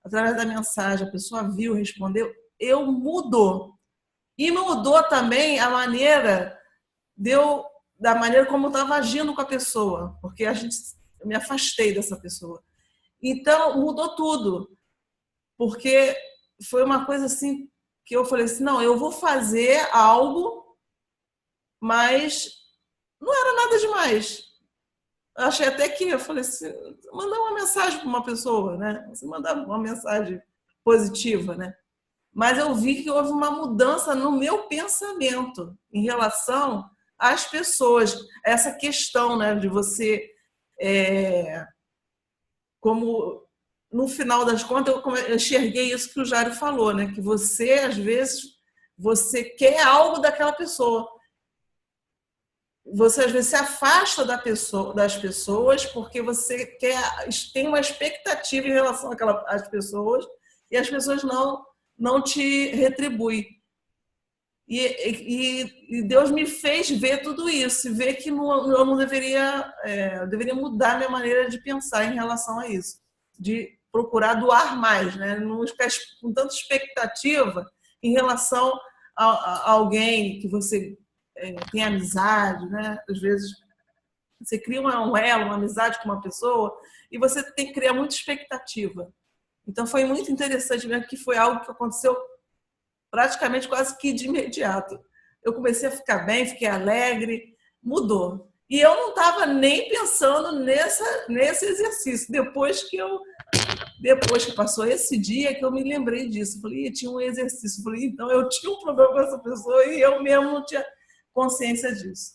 através da mensagem, a pessoa viu, respondeu, mudou. E mudou também a maneira da maneira como eu estava agindo com a pessoa, porque eu me afastei dessa pessoa. Então, mudou tudo, porque foi uma coisa assim que eu falei assim, não, eu vou fazer algo, mas não era nada demais. Eu achei até que, eu falei assim, mandar uma mensagem para uma pessoa, né? Você mandar uma mensagem positiva, né? Mas eu vi que houve uma mudança no meu pensamento em relação às pessoas. Essa questão, né, de você, como no final das contas, eu enxerguei isso que o Jário falou, né? Que você, às vezes, você quer algo daquela pessoa. Você, às vezes, se afasta das pessoas porque você tem uma expectativa em relação às pessoas e as pessoas não te retribuem. E Deus me fez ver tudo isso, ver que eu não deveria mudar minha maneira de pensar em relação a isso, de procurar doar mais, né? Não ficar com tanta expectativa em relação a alguém que você tem amizade, né? Às vezes você cria um elo, uma amizade com uma pessoa e você tem que criar muita expectativa. Então foi muito interessante mesmo, que foi algo que aconteceu praticamente quase que de imediato. Eu comecei a ficar bem, fiquei alegre, mudou. E eu não estava nem pensando nesse exercício. Depois que passou esse dia, que eu me lembrei disso. Falei, tinha um exercício. Falei, então eu tinha um problema com essa pessoa e eu mesmo não tinha consciência disso.